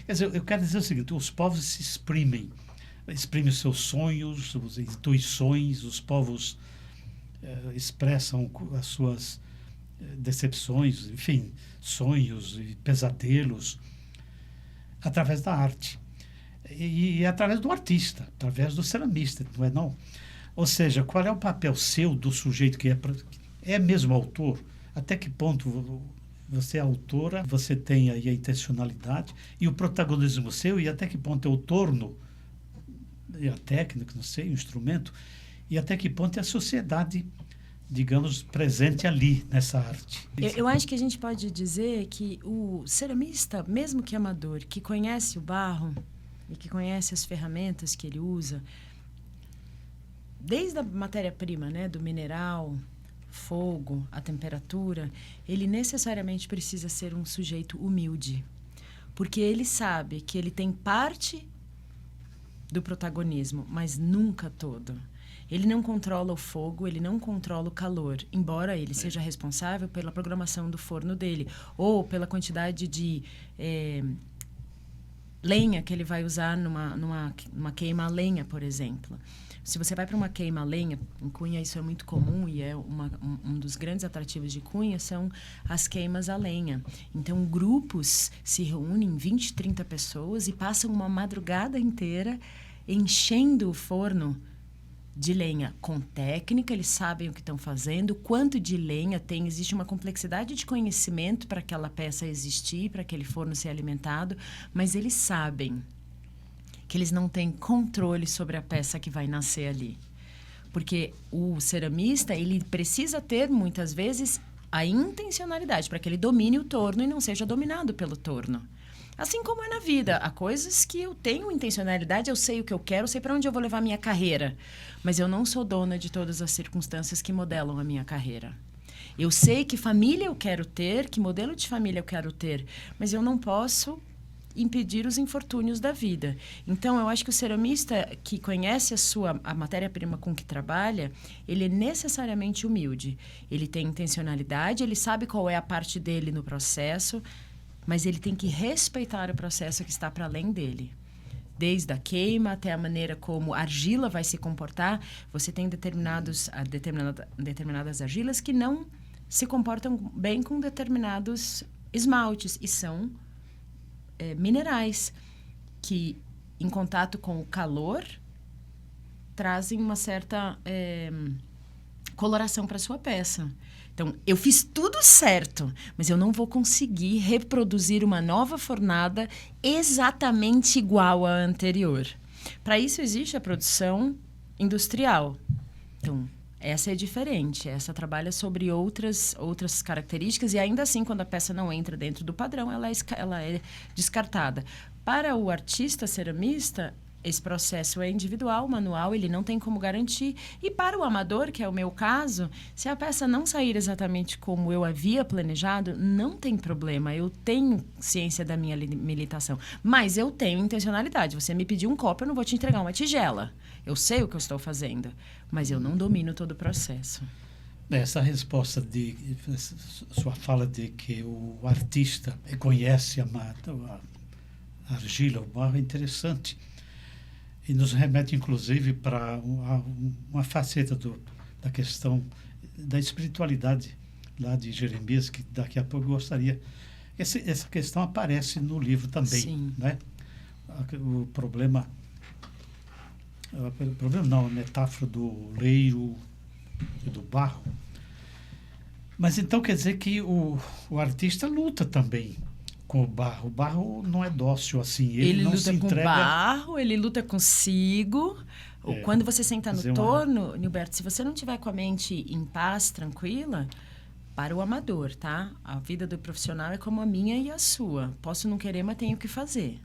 [SPEAKER 1] Quer dizer, eu quero dizer o seguinte: os povos se exprimem os seus sonhos, suas intuições, os povos expressam as suas decepções, enfim, sonhos e pesadelos, através da arte. E através do artista, através do ceramista, não é não? Ou seja, qual é o papel seu, do sujeito que é mesmo autor? Até que ponto você é autora, você tem aí a intencionalidade e o protagonismo seu, e até que ponto é o torno, e a técnica, não sei, o instrumento, e até que ponto é a sociedade, digamos, presente ali nessa arte.
[SPEAKER 2] Eu acho que a gente pode dizer que o ceramista, mesmo que amador, que conhece o barro e que conhece as ferramentas que ele usa, desde a matéria-prima, né, do mineral, fogo, a temperatura, ele necessariamente precisa ser um sujeito humilde, porque ele sabe que ele tem parte do protagonismo, mas nunca todo. Ele não controla o fogo, ele não controla o calor, embora ele seja responsável pela programação do forno dele, ou pela quantidade de lenha que ele vai usar numa queima a lenha, por exemplo. Se você vai para uma queima a lenha, em Cunha isso é muito comum, e é um dos grandes atrativos de Cunha são as queimas a lenha. Então, grupos se reúnem, 20, 30 pessoas, e passam uma madrugada inteira enchendo o forno de lenha com técnica. Eles sabem o que estão fazendo, quanto de lenha tem, existe uma complexidade de conhecimento para aquela peça existir, para aquele forno ser alimentado, mas eles sabem que eles não têm controle sobre a peça que vai nascer ali. Porque o ceramista, ele precisa ter, muitas vezes, a intencionalidade para que ele domine o torno e não seja dominado pelo torno. Assim como é na vida. Há coisas que eu tenho intencionalidade, eu sei o que eu quero, eu sei para onde eu vou levar a minha carreira. Mas eu não sou dona de todas as circunstâncias que modelam a minha carreira. Eu sei que família eu quero ter, que modelo de família eu quero ter, mas eu não posso impedir os infortúnios da vida. Então, eu acho que o ceramista que conhece a matéria-prima com que trabalha, ele é necessariamente humilde. Ele tem intencionalidade, ele sabe qual é a parte dele no processo, mas ele tem que respeitar o processo que está para além dele. Desde a queima até a maneira como a argila vai se comportar, você tem determinadas argilas que não se comportam bem com determinados esmaltes, e são minerais que, em contato com o calor, trazem uma certa coloração para a sua peça. Então, eu fiz tudo certo, mas eu não vou conseguir reproduzir uma nova fornada exatamente igual à anterior. Para isso, existe a produção industrial. Então, essa é diferente. Essa trabalha sobre outras características, e ainda assim, quando a peça não entra dentro do padrão, ela é descartada. Para o artista ceramista, esse processo é individual, manual, ele não tem como garantir. E para o amador, que é o meu caso, se a peça não sair exatamente como eu havia planejado, não tem problema. Eu tenho ciência da minha limitação, mas eu tenho intencionalidade. Você me pediu um copo, eu não vou te entregar uma tigela. Eu sei o que eu estou fazendo, mas eu não domino todo o processo.
[SPEAKER 1] Essa resposta sua fala de que o artista conhece a argila, o barro, é interessante. E nos remete, inclusive, para uma faceta da questão da espiritualidade lá de Jeremias, que daqui a pouco eu gostaria. Essa questão aparece no livro também. Sim. Né? O problema não, a metáfora do leiro e do barro. Mas então quer dizer que o artista luta também com o barro. O barro não é dócil assim. Ele não
[SPEAKER 2] luta
[SPEAKER 1] se entrega...
[SPEAKER 2] com o barro, ele luta consigo, Quando você senta no
[SPEAKER 1] fazer
[SPEAKER 2] torno, Nilberto, se você não tiver com a mente em paz, tranquila, para o amador, tá? A vida do profissional é como a minha e a sua. Posso não querer, mas tenho que fazer.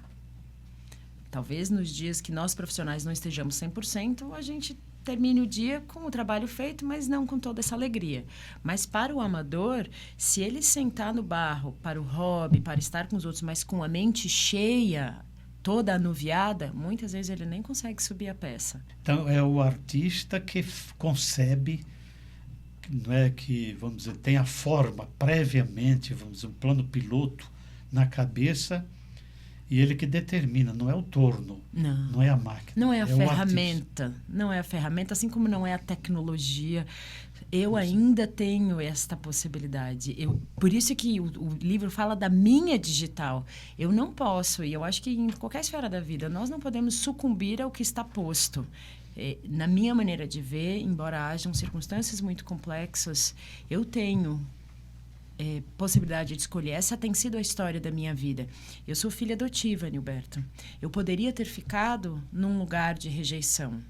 [SPEAKER 2] Talvez nos dias que nós profissionais não estejamos 100%, a gente termine o dia com o trabalho feito, mas não com toda essa alegria. Mas para o amador, se ele sentar no barro para o hobby, para estar com os outros, mas com a mente cheia, toda anuviada, muitas vezes ele nem consegue subir a peça.
[SPEAKER 1] Então, é o artista que concebe, não é, que, vamos dizer, tem a forma previamente, vamos dizer, um plano piloto na cabeça, e ele que determina, não é o torno, não é a máquina.
[SPEAKER 2] Não é a ferramenta, não é a ferramenta, assim como não é a tecnologia. Eu ainda tenho esta possibilidade. Por isso que o livro fala da minha digital. Eu não posso, e eu acho que em qualquer esfera da vida, nós não podemos sucumbir ao que está posto. Na minha maneira de ver, embora hajam circunstâncias muito complexas, eu tenho possibilidade de escolher. Essa tem sido a história da minha vida. Eu sou filha adotiva, Nilberto. Eu poderia ter ficado num lugar de rejeição,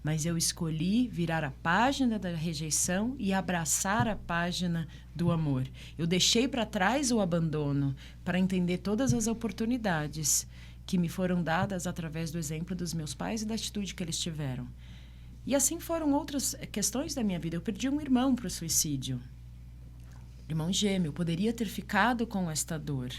[SPEAKER 2] mas eu escolhi virar a página da rejeição e abraçar a página do amor. Eu deixei para trás o abandono para entender todas as oportunidades que me foram dadas através do exemplo dos meus pais e da atitude que eles tiveram. E assim foram outras questões da minha vida. Eu perdi um irmão para o suicídio. Irmão gêmeo. Eu poderia ter ficado com esta dor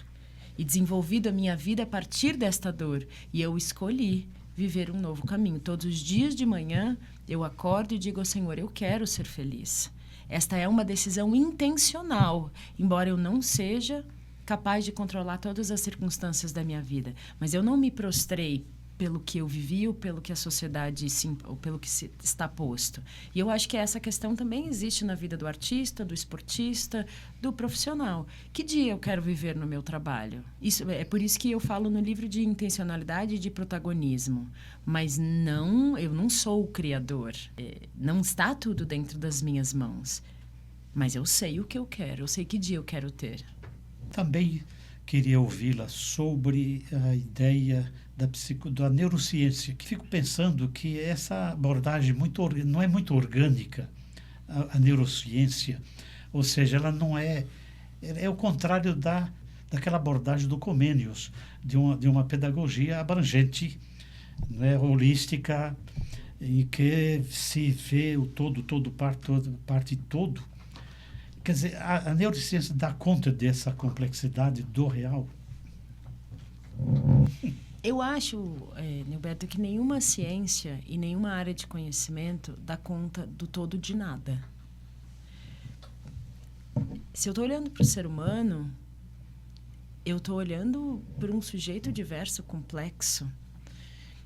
[SPEAKER 2] e desenvolvido a minha vida a partir desta dor. E eu escolhi viver um novo caminho. Todos os dias de manhã, eu acordo e digo ao Senhor, eu quero ser feliz. Esta é uma decisão intencional, embora eu não seja capaz de controlar todas as circunstâncias da minha vida. Mas eu não me prostrei pelo que eu vivi ou pelo que a sociedade, ou pelo que está posto. E eu acho que essa questão também existe na vida do artista, do esportista, do profissional. Que dia eu quero viver no meu trabalho? É por isso que eu falo no livro de intencionalidade e de protagonismo. Mas eu não sou o criador. Não está tudo dentro das minhas mãos. Mas eu sei o que eu quero, eu sei que dia eu quero ter.
[SPEAKER 1] Também queria ouvi-la sobre a ideia da neurociência, que fico pensando que essa abordagem não é muito orgânica, a neurociência, ou seja, ela não é o contrário daquela abordagem do Comenius, de uma pedagogia abrangente, né, holística, em que se vê o todo, parte todo. Quer dizer, a neurociência dá conta dessa complexidade do real?
[SPEAKER 2] Eu acho, Nilberto, que nenhuma ciência e nenhuma área de conhecimento dá conta do todo de nada. Se eu estou olhando para o ser humano, eu estou olhando para um sujeito diverso, complexo.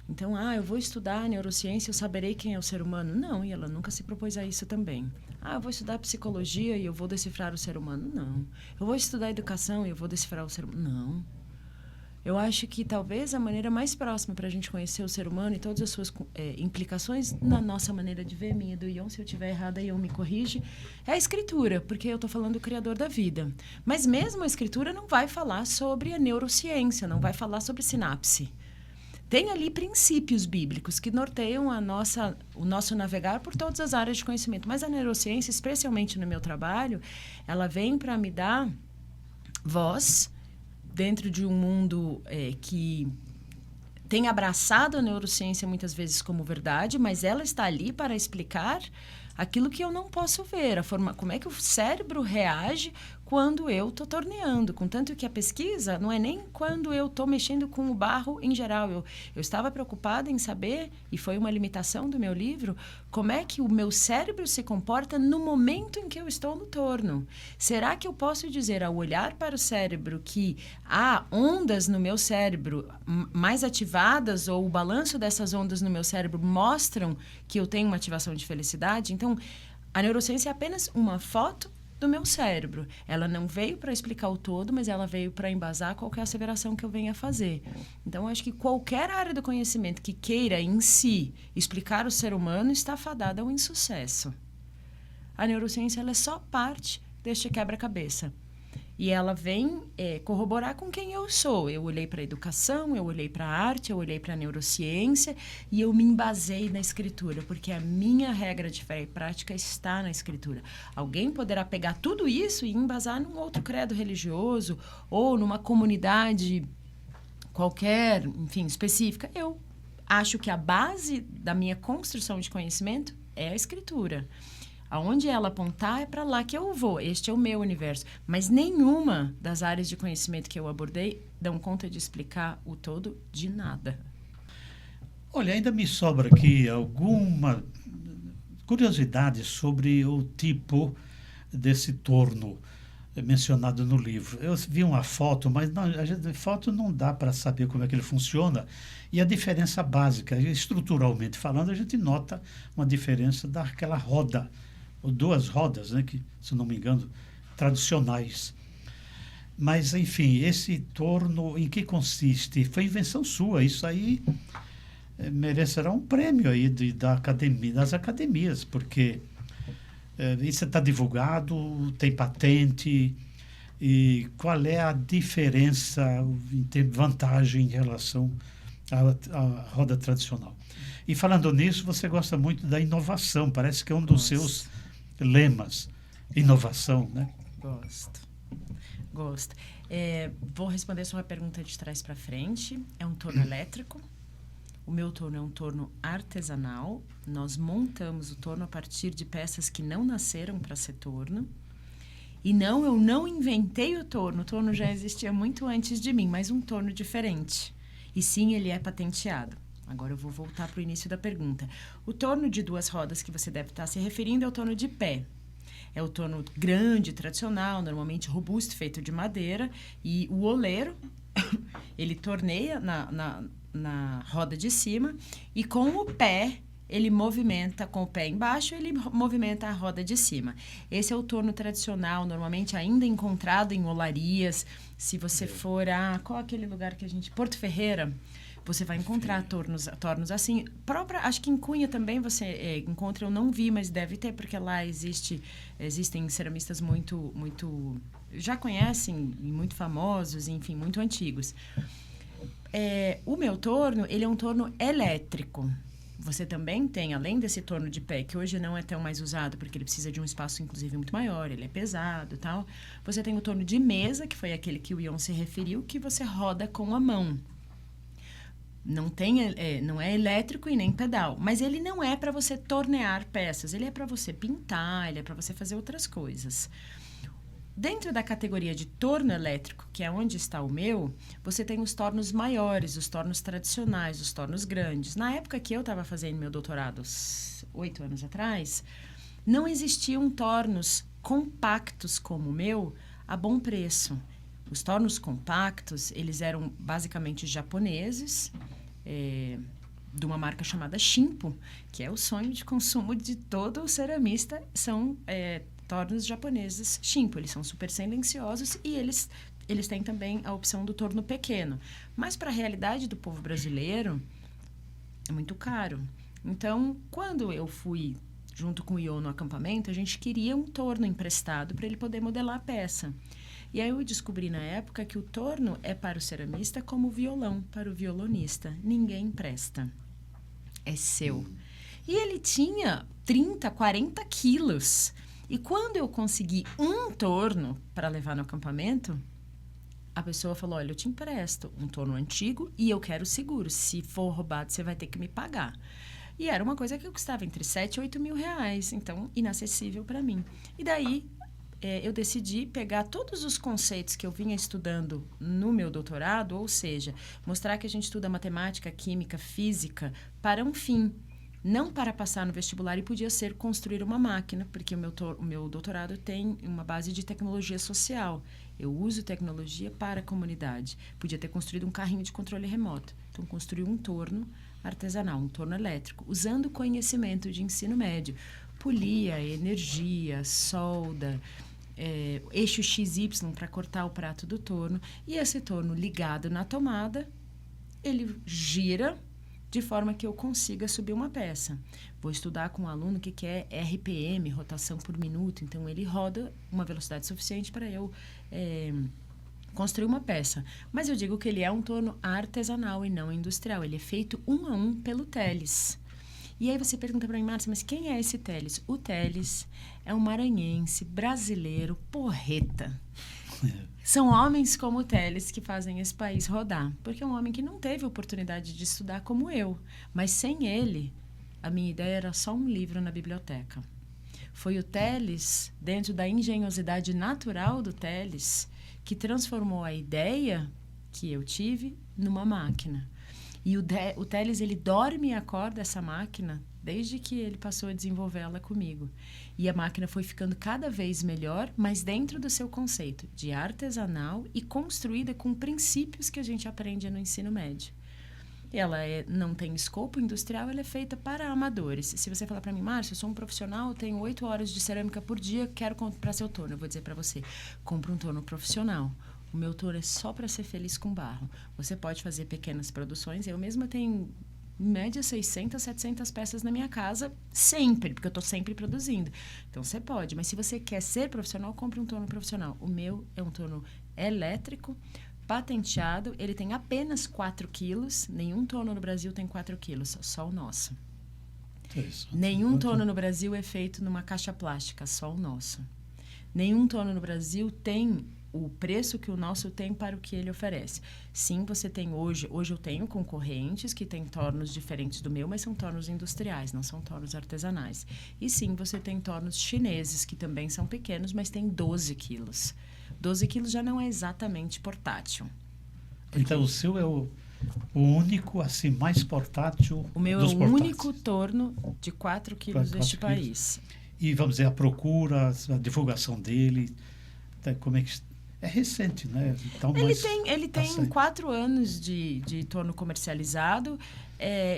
[SPEAKER 2] Então, eu vou estudar neurociência, eu saberei quem é o ser humano. Não, e ela nunca se propôs a isso também. Eu vou estudar psicologia e eu vou decifrar o ser humano. Não. Eu vou estudar educação e eu vou decifrar o ser humano. Não. Eu acho que talvez a maneira mais próxima para a gente conhecer o ser humano e todas as suas implicações na nossa maneira de ver, minha e do Ion, se eu estiver errada, Ion me corrige, é a escritura, porque eu estou falando do Criador da vida. Mas mesmo a escritura não vai falar sobre a neurociência, não vai falar sobre sinapse. Tem ali princípios bíblicos que norteiam o nosso navegar por todas as áreas de conhecimento. Mas a neurociência, especialmente no meu trabalho, ela vem para me dar voz dentro de um mundo que tem abraçado a neurociência muitas vezes como verdade, mas ela está ali para explicar aquilo que eu não posso ver, a forma como é que o cérebro reage quando eu estou torneando. Contanto que a pesquisa não é nem quando eu estou mexendo com o barro em geral. Eu estava preocupada em saber, e foi uma limitação do meu livro, como é que o meu cérebro se comporta no momento em que eu estou no torno. Será que eu posso dizer, ao olhar para o cérebro, que há ondas no meu cérebro mais ativadas, ou o balanço dessas ondas no meu cérebro mostram que eu tenho uma ativação de felicidade? Então, a neurociência é apenas uma foto do meu cérebro. Ela não veio para explicar o todo, mas ela veio para embasar qualquer asseveração que eu venha a fazer. Então, eu acho que qualquer área do conhecimento que queira, em si, explicar o ser humano está fadada ao insucesso. A neurociência ela é só parte deste quebra-cabeça. E ela vem corroborar com quem eu sou. Eu olhei para a educação, eu olhei para a arte, eu olhei para a neurociência e eu me embasei na escritura, porque a minha regra de fé e prática está na escritura. Alguém poderá pegar tudo isso e embasar num outro credo religioso ou numa comunidade qualquer, enfim, específica. Eu acho que a base da minha construção de conhecimento é a escritura. Aonde ela apontar é para lá que eu vou. Este é o meu universo. Mas nenhuma das áreas de conhecimento que eu abordei dão conta de explicar o todo de nada.
[SPEAKER 1] Olha, ainda me sobra aqui alguma curiosidade sobre o tipo desse torno mencionado no livro. Eu vi uma foto, mas foto não dá para saber como é que ele funciona. E a diferença básica, estruturalmente falando, a gente nota uma diferença daquela roda, ou 2 rodas, né, que, se não me engano, tradicionais. Mas, enfim, esse torno, em que consiste? Foi invenção sua, isso aí merecerá um prêmio aí da academia, das academias, porque isso está divulgado, tem patente, e qual é a diferença, em vantagem em relação à roda tradicional? E falando nisso, você gosta muito da inovação, parece que é um dos seus lemas, inovação, né?
[SPEAKER 2] Gosto. Vou responder sua pergunta de trás para frente. É um torno elétrico. O meu torno é um torno artesanal. Nós montamos o torno a partir de peças que não nasceram para ser torno. E não, eu não inventei o torno já existia muito antes de mim, mas um torno diferente. E sim, ele é patenteado. Agora eu vou voltar para o início da pergunta. O torno de 2 rodas que você deve estar se referindo é o torno de pé. É o torno grande, tradicional, normalmente robusto, feito de madeira. E o oleiro, ele torneia na roda de cima e com o pé, ele movimenta, com o pé embaixo, ele movimenta a roda de cima. Esse é o torno tradicional, normalmente ainda encontrado em olarias. Se você for qual é aquele lugar que a gente... Porto Ferreira... Você vai encontrar tornos assim. Acho que em Cunha também você encontra, eu não vi, mas deve ter, porque lá existem ceramistas muito, já conhecem, muito famosos, enfim, muito antigos. O meu torno, ele é um torno elétrico. Você também tem, além desse torno de pé, que hoje não é tão mais usado, porque ele precisa de um espaço, inclusive, muito maior, ele é pesado e tal. Você tem o torno de mesa, que foi aquele que o Ion se referiu, que você roda com a mão. Não é elétrico e nem pedal, mas ele não é para você tornear peças, ele é para você pintar, ele é para você fazer outras coisas. Dentro da categoria de torno elétrico, que é onde está o meu, você tem os tornos maiores, os tornos tradicionais, os tornos grandes. Na época que eu estava fazendo meu doutorado, 8 anos atrás, não existiam tornos compactos como o meu a bom preço. Os tornos compactos, eles eram basicamente japoneses, de uma marca chamada Shimpo, que é o sonho de consumo de todo ceramista, são tornos japoneses Shimpo. Eles são super silenciosos e eles têm também a opção do torno pequeno. Mas para a realidade do povo brasileiro, é muito caro. Então, quando eu fui junto com o Ion no acampamento, a gente queria um torno emprestado para ele poder modelar a peça. E aí eu descobri na época que o torno é para o ceramista como o violão para o violonista. Ninguém empresta. É seu. E ele tinha 30, 40 quilos. E quando eu consegui um torno para levar no acampamento, a pessoa falou, olha, eu te empresto um torno antigo e eu quero seguro. Se for roubado, você vai ter que me pagar. E era uma coisa que custava entre 7 e 8 mil reais. Então, inacessível para mim. E daí... eu decidi pegar todos os conceitos que eu vinha estudando no meu doutorado, ou seja, mostrar que a gente estuda matemática, química, física para um fim, não para passar no vestibular, e podia ser construir uma máquina, porque o meu doutorado tem uma base de tecnologia social. Eu uso tecnologia para a comunidade. Podia ter construído um carrinho de controle remoto. Então, construí um torno artesanal, um torno elétrico, usando conhecimento de ensino médio. Polia, energia, solda... eixo XY para cortar o prato do torno, e esse torno ligado na tomada, ele gira de forma que eu consiga subir uma peça. Vou estudar com um aluno o que é RPM, rotação por minuto, então ele roda uma velocidade suficiente para eu construir uma peça. Mas eu digo que ele é um torno artesanal e não industrial, ele é feito 1 a 1 pelo Teles. E aí você pergunta para mim, Márcia, mas quem é esse Teles? O Teles é um maranhense, brasileiro, porreta. São homens como o Teles que fazem esse país rodar. Porque é um homem que não teve oportunidade de estudar como eu. Mas sem ele, a minha ideia era só um livro na biblioteca. Foi o Teles, dentro da engenhosidade natural do Teles, que transformou a ideia que eu tive numa máquina. E o Teles, ele dorme e acorda essa máquina desde que ele passou a desenvolvê-la comigo. E a máquina foi ficando cada vez melhor, mas dentro do seu conceito de artesanal e construída com princípios que a gente aprende no ensino médio. Ela não tem escopo industrial, ela é feita para amadores. Se você falar para mim, Márcia, eu sou um profissional, tenho 8 horas de cerâmica por dia, quero comprar seu torno. Eu vou dizer para você, compre um torno profissional. O meu torno é só para ser feliz com barro. Você pode fazer pequenas produções. Eu mesma tenho, em média, 600, 700 peças na minha casa, sempre, porque eu estou sempre produzindo. Então, você pode. Mas se você quer ser profissional, compre um torno profissional. O meu é um torno elétrico, patenteado. Ele tem apenas 4 quilos. Nenhum torno no Brasil tem 4 quilos, só o nosso. Nenhum torno no Brasil é feito numa caixa plástica, só o nosso. Nenhum torno no Brasil tem o preço que o nosso tem para o que ele oferece. Sim, você tem hoje eu tenho concorrentes que têm tornos diferentes do meu, mas são tornos industriais, não são tornos artesanais. E sim, você tem tornos chineses, que também são pequenos, mas têm 12 quilos. 12 quilos já não é exatamente portátil.
[SPEAKER 1] Então, o seu é o único, assim, mais portátil
[SPEAKER 2] O meu é o único torno de 4 quilos deste país.
[SPEAKER 1] E, vamos dizer, a procura, a divulgação dele, como é que... É recente, né? Então,
[SPEAKER 2] ele tem 4 anos de torno comercializado.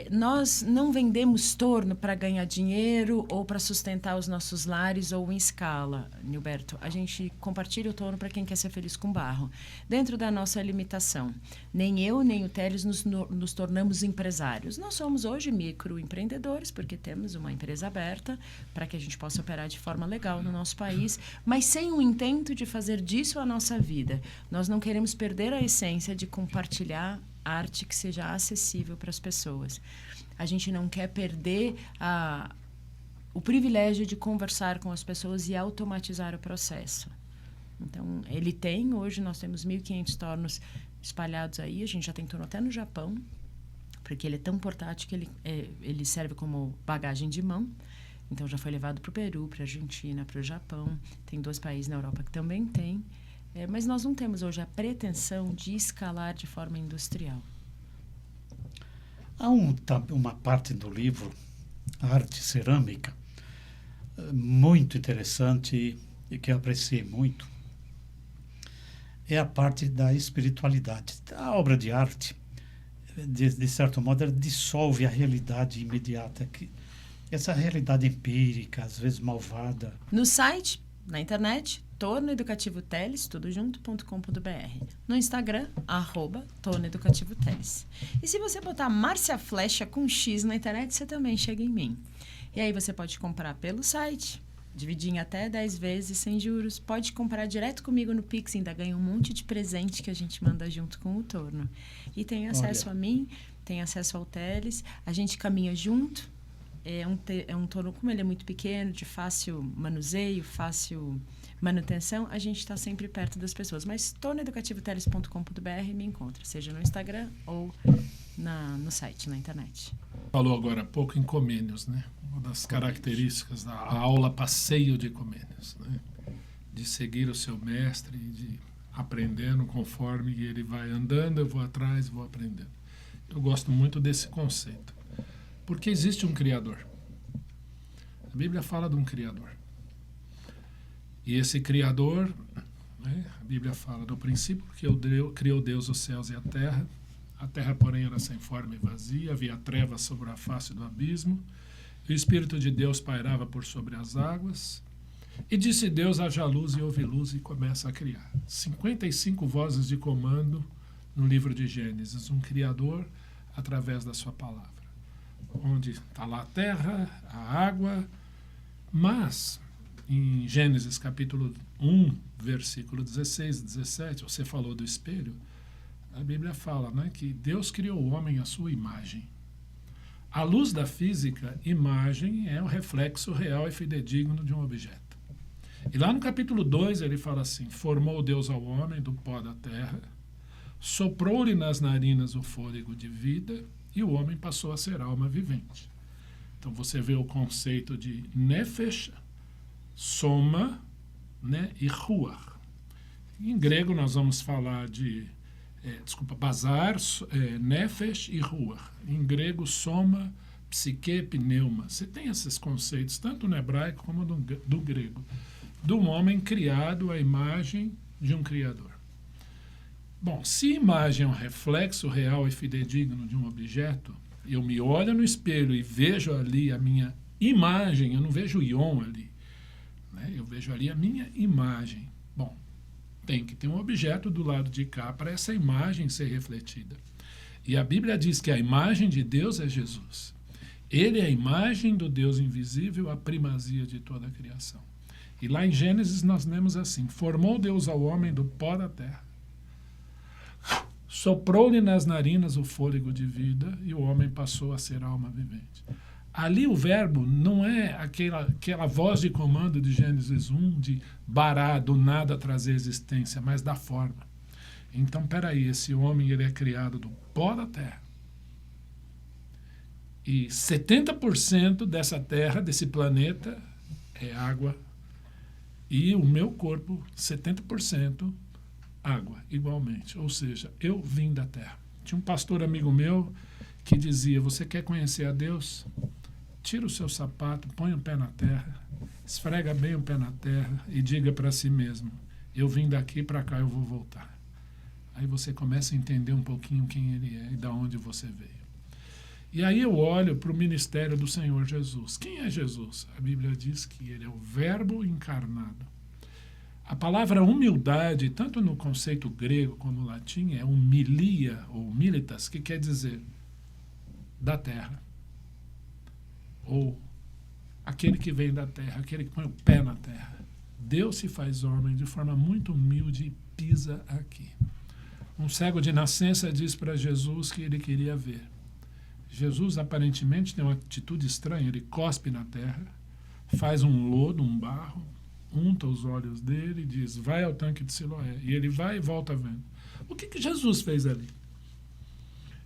[SPEAKER 2] Nós não vendemos torno para ganhar dinheiro ou para sustentar os nossos lares ou em escala, Nilberto. A gente compartilha o torno para quem quer ser feliz com barro. Dentro da nossa limitação, nem eu nem o Teles nos tornamos empresários. Nós somos hoje microempreendedores, porque temos uma empresa aberta para que a gente possa operar de forma legal no nosso país, mas sem o intento de fazer disso a nossa vida. Nós não queremos perder a essência de compartilhar arte que seja acessível para as pessoas. A gente não quer perder o privilégio de conversar com as pessoas e automatizar o processo. Então, hoje nós temos 1.500 tornos espalhados aí, a gente já tem torno até no Japão, porque ele é tão portátil que ele serve como bagagem de mão. Então, já foi levado para o Peru, para a Argentina, para o Japão. Tem 2 países na Europa que também tem. Mas nós não temos hoje a pretensão de escalar de forma industrial.
[SPEAKER 1] Há uma parte do livro, Arte Cerâmica, muito interessante e que eu apreciei muito. É a parte da espiritualidade. A obra de arte, de certo modo, ela dissolve a realidade imediata, essa realidade empírica, às vezes malvada.
[SPEAKER 2] No site, na internet, Torno Educativo Teles, tudo junto.com.br. No Instagram, @Torno Educativo Teles. E se você botar Márcia Flecha com X na internet, você também chega em mim. E aí você pode comprar pelo site, dividir em até 10 vezes sem juros. Pode comprar direto comigo no Pix, ainda ganha um monte de presente que a gente manda junto com o torno. E tem acesso a mim, tem acesso ao Teles, a gente caminha junto. É um torno, como ele é muito pequeno, de fácil manuseio, fácil manutenção, a gente está sempre perto das pessoas. Mas tornoeducativoteles.com.br me encontra, seja no Instagram ou no site, na internet.
[SPEAKER 3] Falou agora há pouco em comênios, né? Uma das características da aula passeio de comênios, né? De seguir o seu mestre, de aprendendo conforme ele vai andando, eu vou atrás, vou aprendendo. Eu gosto muito desse conceito. Porque existe um Criador. A Bíblia fala de um Criador. E esse Criador, né, a Bíblia fala do princípio que criou Deus os céus e a terra, porém, era sem forma e vazia, havia trevas sobre a face do abismo, e o Espírito de Deus pairava por sobre as águas, e disse Deus, haja luz, e houve luz, e começa a criar. 55 vozes de comando no livro de Gênesis, um Criador através da sua palavra. onde está lá a terra, a água, mas em Gênesis capítulo 1, versículo 16 e 17, você falou do espelho, a Bíblia fala, né, que Deus criou o homem à sua imagem. À luz da física, imagem é o reflexo real e fidedigno de um objeto. E lá no capítulo 2 ele fala assim: formou Deus ao homem do pó da terra, soprou-lhe nas narinas o fôlego de vida, e o homem passou a ser alma vivente. Então você vê o conceito de nefesh, soma, né, e ruach. Em grego nós vamos falar de bazar, nefesh e ruach. Em grego, soma, psique, pneuma. Você tem esses conceitos, tanto no hebraico como do grego. Do homem criado à imagem de um Criador. Bom, se imagem é um reflexo real e fidedigno de um objeto, eu me olho no espelho e vejo ali a minha imagem, eu não vejo o ion ali, né? Eu vejo ali a minha imagem. Bom, tem que ter um objeto do lado de cá para essa imagem ser refletida. E a Bíblia diz que a imagem de Deus é Jesus. Ele é a imagem do Deus invisível, a primazia de toda a criação. E lá em Gênesis nós lemos assim: formou Deus ao homem do pó da terra, soprou-lhe nas narinas o fôlego de vida, e o homem passou a ser alma vivente. Ali o verbo não é aquela voz de comando de Gênesis 1, de bará, do nada trazer existência, mas da forma. Então, peraí, esse homem ele é criado do pó da terra. E 70% dessa terra, desse planeta, é água. E o meu corpo, 70% água, igualmente. Ou seja, eu vim da terra. Tinha um pastor amigo meu que dizia: você quer conhecer a Deus? Tira o seu sapato, põe o pé na terra, esfrega bem o pé na terra e diga para si mesmo: eu vim daqui para cá, eu vou voltar. Aí você começa a entender um pouquinho quem ele é e de onde você veio. E aí eu olho para o ministério do Senhor Jesus. Quem é Jesus? A Bíblia diz que ele é o Verbo encarnado. A palavra humildade, tanto no conceito grego como no latim, é humilia ou humilitas, que quer dizer da terra. Ou aquele que vem da terra, aquele que põe o pé na terra. Deus se faz homem de forma muito humilde e pisa aqui. Um cego de nascença diz para Jesus que ele queria ver. Jesus aparentemente tem uma atitude estranha, ele cospe na terra, faz um lodo, um barro, unta os olhos dele e diz: vai ao tanque de Siloé. E ele vai e volta vendo. O que Jesus fez ali?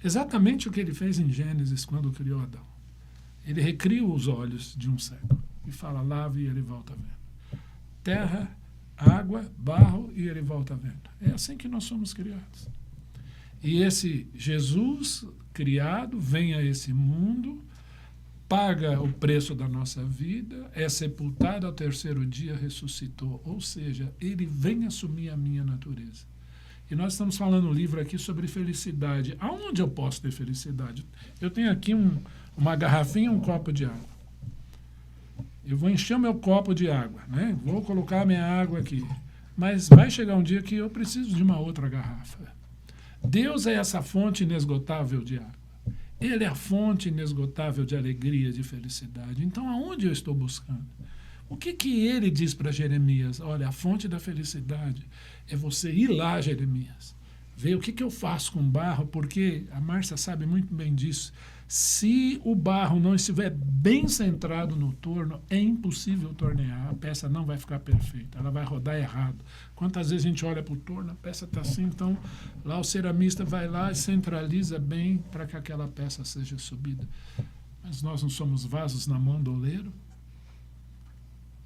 [SPEAKER 3] Exatamente o que ele fez em Gênesis quando criou Adão. Ele recria os olhos de um cego e fala: lave, e ele volta vendo. Terra, água, barro, e ele volta vendo. É assim que nós somos criados. E esse Jesus criado vem a esse mundo, paga o preço da nossa vida, é sepultado, ao terceiro dia ressuscitou. Ou seja, ele vem assumir a minha natureza. E nós estamos falando no livro aqui sobre felicidade. Aonde eu posso ter felicidade? Eu tenho aqui uma garrafinha, um copo de água. Eu vou encher o meu copo de água, né? Vou colocar a minha água aqui. Mas vai chegar um dia que eu preciso de uma outra garrafa. Deus é essa fonte inesgotável de água. Ele é a fonte inesgotável de alegria, de felicidade. Então, aonde eu estou buscando? O que ele diz para Jeremias? Olha, a fonte da felicidade é você ir lá, Jeremias, ver o que eu faço com barro, porque a Márcia sabe muito bem disso. Se o barro não estiver bem centrado no torno, é impossível tornear. A peça não vai ficar perfeita, ela vai rodar errado. Quantas vezes a gente olha para o torno, a peça está assim, então lá o ceramista vai lá e centraliza bem para que aquela peça seja subida. Mas nós não somos vasos na mão do oleiro?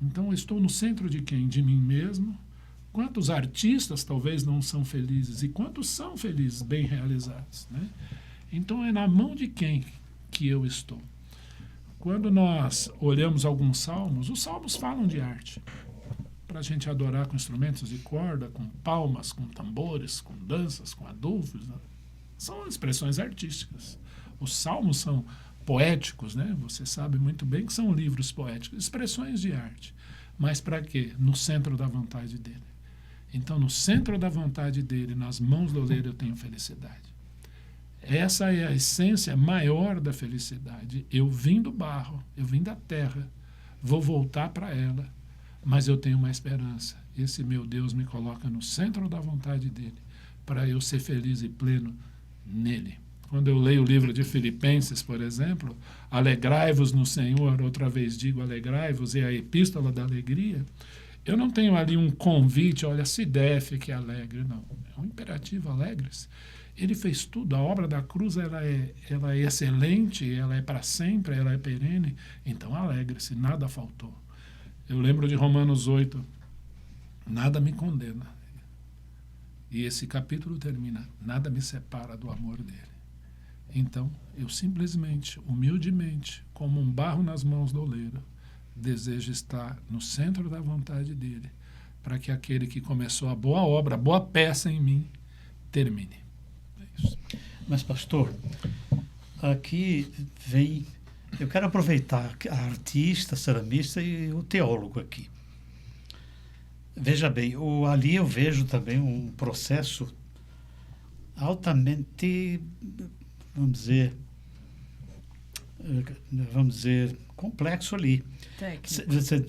[SPEAKER 3] Então eu estou no centro de quem? De mim mesmo. Quantos artistas talvez não são felizes? E quantos são felizes, bem realizados, né? Então é na mão de quem que eu estou? Quando nós olhamos alguns salmos, os salmos falam de arte. Para a gente adorar com instrumentos de corda, com palmas, com tambores, com danças, com adufes, né? São expressões artísticas. Os salmos são poéticos, né? Você sabe muito bem que são livros poéticos, expressões de arte. Mas para quê? No centro da vontade dele. Então, no centro da vontade dele, nas mãos do oleiro, eu tenho felicidade. Essa é a essência maior da felicidade. Eu vim do barro, eu vim da terra, vou voltar para ela, mas eu tenho uma esperança. Esse meu Deus me coloca no centro da vontade dele, para eu ser feliz e pleno nele. Quando eu leio o livro de Filipenses, por exemplo, alegrai-vos no Senhor, outra vez digo alegrai-vos, é a epístola da alegria, eu não tenho ali um convite, olha, se der, fique alegre, não. É um imperativo, alegre-se. Ele fez tudo, a obra da cruz ela é excelente, ela é para sempre, ela é perene, então alegre-se, nada faltou. Eu lembro de Romanos 8, nada me condena. E esse capítulo termina, nada me separa do amor dele. Então, eu simplesmente, humildemente, como um barro nas mãos do oleiro, desejo estar no centro da vontade dele, para que aquele que começou a boa obra, a boa peça em mim, termine. É isso.
[SPEAKER 1] Mas, pastor, aqui vem... Eu quero aproveitar a artista, ceramista e o teólogo aqui. Veja bem, ali eu vejo também um processo altamente, vamos dizer, complexo ali.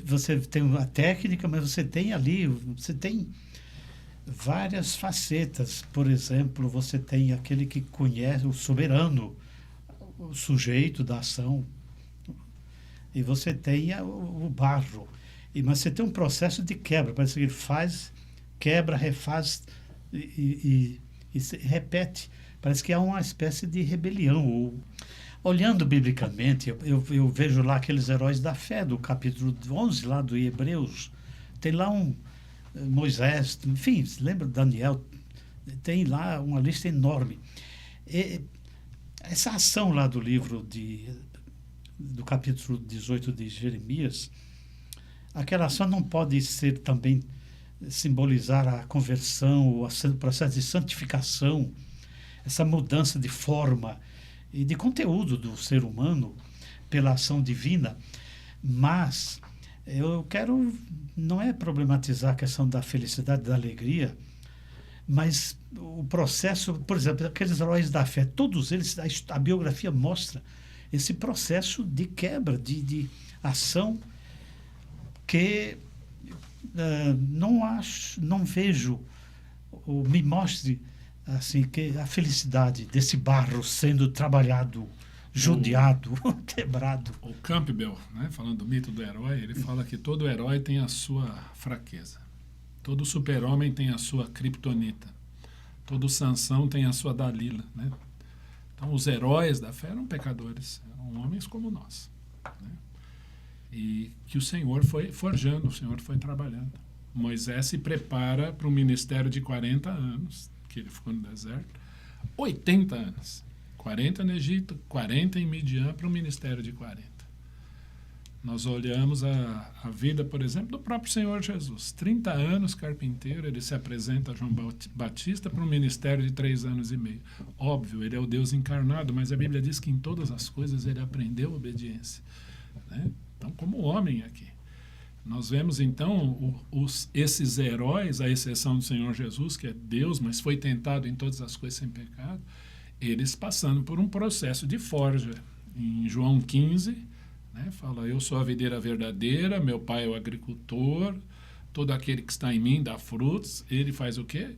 [SPEAKER 1] Você tem a técnica, mas você tem várias facetas. Por exemplo, você tem aquele que conhece o soberano, o sujeito da ação, e você tem o barro. Mas você tem um processo de quebra, parece que ele faz, quebra, refaz e repete. Parece que há uma espécie de rebelião. Olhando biblicamente, eu vejo lá aqueles heróis da fé, do capítulo 11, lá do Hebreus. Tem lá Moisés, enfim, lembra de Daniel? Tem lá uma lista enorme. Essa ação lá do livro do capítulo 18 de Jeremias, aquela ação não pode ser também simbolizar a conversão, o processo de santificação, essa mudança de forma e de conteúdo do ser humano pela ação divina. Mas eu quero, não é problematizar a questão da felicidade, da alegria, mas o processo, por exemplo, aqueles heróis da fé, todos eles, a biografia mostra esse processo de quebra, de ação que não vejo, ou me mostre assim, que a felicidade desse barro sendo trabalhado, judiado, quebrado.
[SPEAKER 3] O Campbell, né, falando do mito do herói, ele fala que todo herói tem a sua fraqueza. Todo super-homem tem a sua kriptonita. Todo Sansão tem a sua Dalila. Né? Então, os heróis da fé eram pecadores, eram homens como nós. Né? E que o Senhor foi forjando, o Senhor foi trabalhando. Moisés se prepara para um ministério de 40 anos, que ele ficou no deserto, 80 anos. 40 no Egito, 40 em Midian, para um ministério de 40. Nós olhamos a vida, por exemplo, do próprio Senhor Jesus. 30 anos, carpinteiro, ele se apresenta a João Batista para um ministério de 3 anos e meio. Óbvio, ele é o Deus encarnado, mas a Bíblia diz que em todas as coisas ele aprendeu obediência. Né? Então, como homem aqui. Nós vemos, então, esses heróis, à exceção do Senhor Jesus, que é Deus, mas foi tentado em todas as coisas sem pecado, eles passando por um processo de forja. Em João 15, né, fala, eu sou a videira verdadeira, meu pai é o agricultor, todo aquele que está em mim dá frutos, ele faz o quê?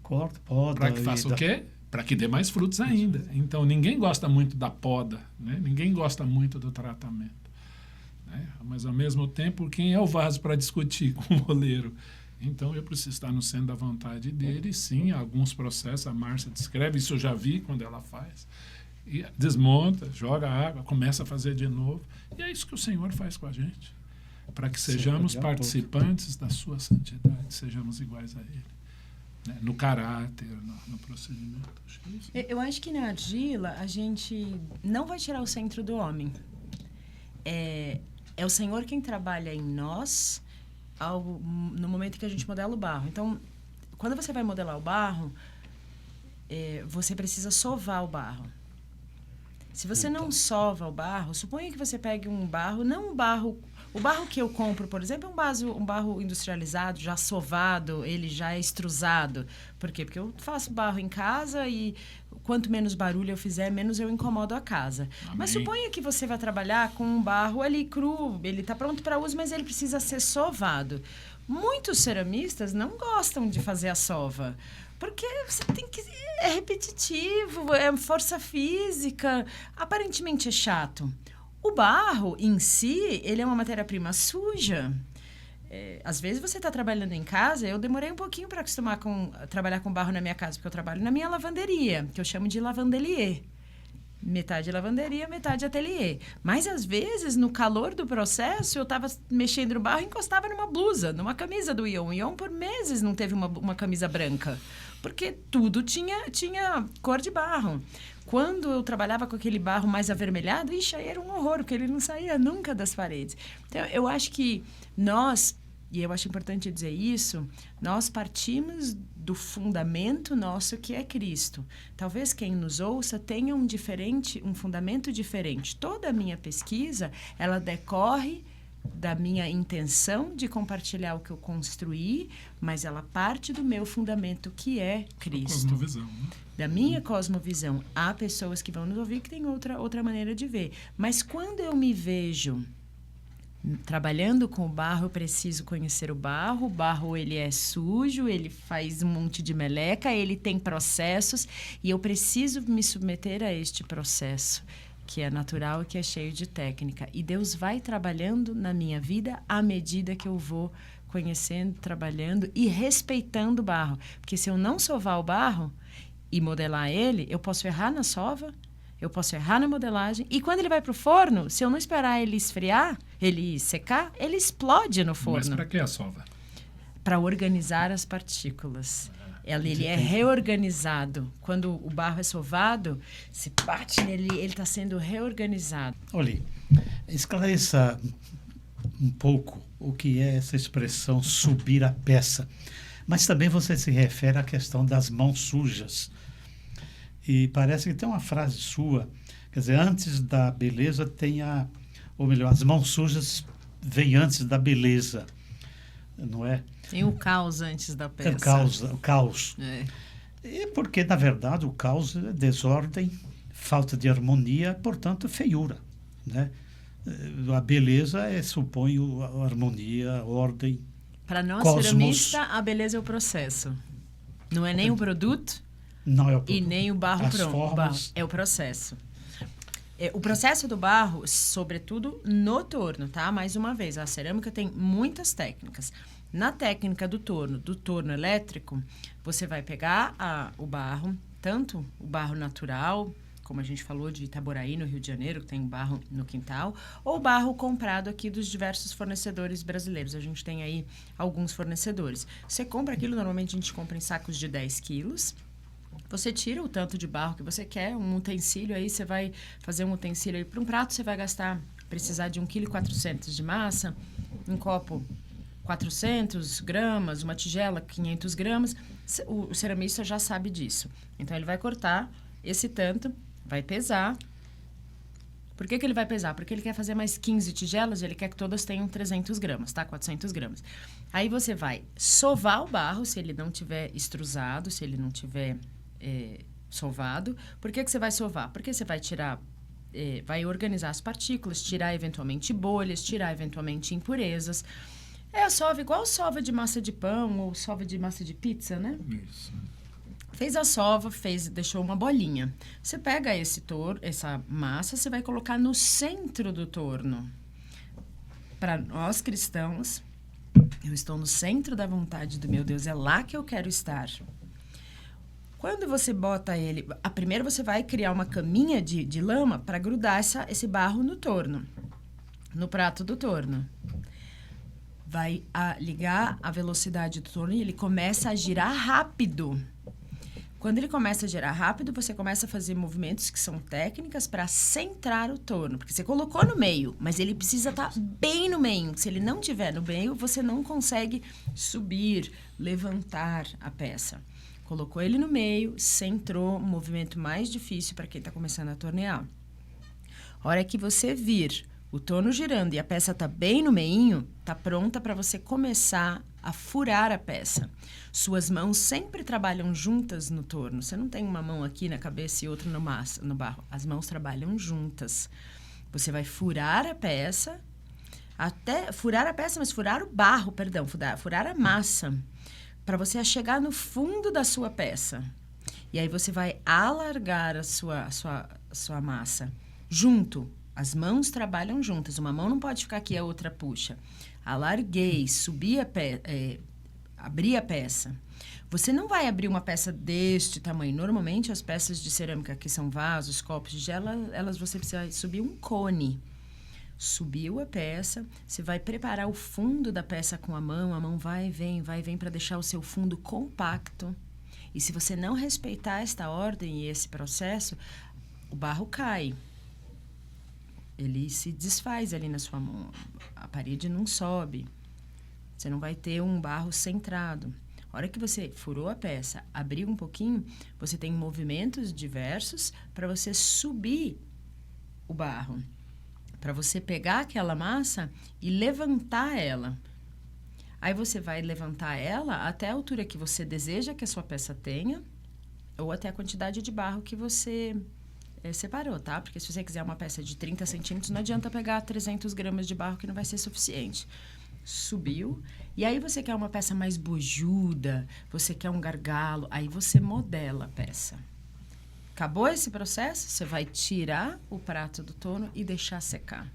[SPEAKER 1] Corta, poda.
[SPEAKER 3] Para que faça o quê? Para que dê mais frutos ainda. Então, ninguém gosta muito da poda, né? Ninguém gosta muito do tratamento. Né? Mas, ao mesmo tempo, quem é o vaso para discutir com o oleiro? Então, eu preciso estar no centro da vontade dele. Sim, alguns processos, a Márcia descreve, isso eu já vi quando ela faz. E desmonta, joga água, começa a fazer de novo. E é isso que o Senhor faz com a gente. Para que sejamos participantes da sua santidade, sejamos iguais a Ele. Né? No caráter, no procedimento.
[SPEAKER 2] Eu acho que na argila, a gente não vai tirar o centro do homem. É o Senhor quem trabalha em nós no momento que a gente modela o barro. Então, quando você vai modelar o barro, você precisa sovar o barro. Se você não sova o barro, suponha que você pegue um barro, não um barro O barro que eu compro, por exemplo, é um barro industrializado, já sovado, ele já é extrusado. Por quê? Porque eu faço barro em casa e quanto menos barulho eu fizer, menos eu incomodo a casa.
[SPEAKER 3] Amém.
[SPEAKER 2] Mas suponha que você vai trabalhar com um barro ali cru, ele está pronto para uso, mas ele precisa ser sovado. Muitos ceramistas não gostam de fazer a sova, porque você tem que... É repetitivo, é força física, aparentemente é chato. O barro, em si, ele é uma matéria-prima suja. Às vezes você está trabalhando em casa, eu demorei um pouquinho para acostumar a trabalhar com barro na minha casa, porque eu trabalho na minha lavanderia, que eu chamo de lavandelier. Metade lavanderia, metade ateliê. Mas, às vezes, no calor do processo, eu estava mexendo no barro e encostava numa blusa, numa camisa do Ion. O Ion, por meses, não teve uma camisa branca, porque tudo tinha cor de barro. Quando eu trabalhava com aquele barro mais avermelhado, ixi, aí era um horror, porque ele não saía nunca das paredes. Então, eu acho que nós, e eu acho importante dizer isso, nós partimos do fundamento nosso que é Cristo. Talvez quem nos ouça tenha um fundamento diferente. Toda a minha pesquisa, ela decorre da minha intenção de compartilhar o que eu construí, mas ela parte do meu fundamento que é Cristo.
[SPEAKER 3] Cosmovisão, né?
[SPEAKER 2] Da minha cosmovisão. Há pessoas que vão nos ouvir que têm outra maneira de ver. Mas quando eu me vejo trabalhando com o barro, eu preciso conhecer o barro. O barro, ele é sujo, ele faz um monte de meleca, ele tem processos e eu preciso me submeter a este processo, que é natural e que é cheio de técnica. E Deus vai trabalhando na minha vida à medida que eu vou conhecendo, trabalhando e respeitando o barro. Porque se eu não sovar o barro e modelar ele, eu posso errar na sova, eu posso errar na modelagem. E quando ele vai para o forno, se eu não esperar ele esfriar, ele secar, ele explode no forno.
[SPEAKER 3] Mas para que a sova?
[SPEAKER 2] Para organizar as partículas. Ele é reorganizado. Quando o barro é sovado, se bate nele, ele está sendo reorganizado.
[SPEAKER 1] Olhe, esclareça um pouco o que é essa expressão subir a peça. Mas também você se refere à questão das mãos sujas. E parece que tem uma frase sua, quer dizer, antes da beleza tem ou melhor, as mãos sujas vêm antes da beleza, não é?
[SPEAKER 2] Tem o caos antes da peça.
[SPEAKER 1] O caos.
[SPEAKER 2] É.
[SPEAKER 1] E porque, na verdade, o caos é desordem, falta de harmonia, portanto, feiura, né? A beleza suponho, a harmonia, a ordem.
[SPEAKER 2] Para nós,
[SPEAKER 1] cosmos.
[SPEAKER 2] ceramista, a beleza é o processo. Não é nem o produto,
[SPEAKER 1] não é o produto.
[SPEAKER 2] E nem o barro
[SPEAKER 1] As
[SPEAKER 2] pronto.
[SPEAKER 1] Formas...
[SPEAKER 2] É o processo. O processo do barro, sobretudo no torno, tá? Mais uma vez, a cerâmica tem muitas técnicas. Na técnica do torno elétrico, você vai pegar o barro, tanto o barro natural, como a gente falou de Itaboraí, no Rio de Janeiro, que tem barro no quintal, ou barro comprado aqui dos diversos fornecedores brasileiros. A gente tem aí alguns fornecedores. Você compra aquilo, normalmente a gente compra em sacos de 10 quilos. Você tira o tanto de barro que você quer, um utensílio aí, você vai fazer um utensílio aí para um prato, você vai precisar de 1,4 kg de massa, um copo 400 gramas, uma tigela 500 gramas, o ceramista já sabe disso. Então, ele vai cortar esse tanto, vai pesar. Por que ele vai pesar? Porque ele quer fazer mais 15 tigelas, ele quer que todas tenham 300 gramas, tá? 400 gramas. Aí você vai sovar o barro, se ele não tiver extrusado, se ele não tiver sovado. Por que você vai sovar? Porque você vai tirar, vai organizar as partículas, tirar eventualmente bolhas, tirar eventualmente impurezas. É a sova igual sova de massa de pão ou sova de massa de pizza, né?
[SPEAKER 3] Isso.
[SPEAKER 2] Fez a sova, deixou uma bolinha. Você pega essa massa, você vai colocar no centro do torno. Para nós cristãos, eu estou no centro da vontade do meu Deus, é lá que eu quero estar. Quando você bota ele... Primeiro você vai criar uma caminha de lama para grudar esse barro no torno, no prato do torno. Vai ligar a velocidade do torno e ele começa a girar rápido. Quando ele começa a girar rápido, você começa a fazer movimentos que são técnicas para centrar o torno. Porque você colocou no meio, mas ele precisa estar bem no meio. Se ele não estiver no meio, você não consegue subir, levantar a peça. Colocou ele no meio, centrou, um movimento mais difícil para quem está começando a tornear. A hora que você vir o torno girando e a peça está bem no meinho, está pronta para você começar a furar a peça. Suas mãos sempre trabalham juntas no torno. Você não tem uma mão aqui na cabeça e outra no barro. As mãos trabalham juntas. Você vai furar a peça, mas furar o barro, perdão, furar a massa, para você chegar no fundo da sua peça. E aí você vai alargar a sua massa junto. As mãos trabalham juntas. Uma mão não pode ficar aqui, a outra puxa. Alarguei, abri a peça. Você não vai abrir uma peça deste tamanho. Normalmente, as peças de cerâmica, que são vasos, copos de gelo, você precisa subir um cone. Subiu a peça, você vai preparar o fundo da peça com a mão vai e vem para deixar o seu fundo compacto. E se você não respeitar esta ordem e esse processo, o barro cai. Ele se desfaz ali na sua mão. A parede não sobe. Você não vai ter um barro centrado. A hora que você furou a peça, abriu um pouquinho, você tem movimentos diversos para você subir o barro. Para você pegar aquela massa e levantar ela. Aí você vai levantar ela até a altura que você deseja que a sua peça tenha, ou até a quantidade de barro que você separou, tá? Porque se você quiser uma peça de 30 centímetros, não adianta pegar 300 gramas de barro, que não vai ser suficiente. Subiu, e aí você quer uma peça mais bojuda, você quer um gargalo, aí você modela a peça. Acabou esse processo, você vai tirar o prato do torno e deixar secar.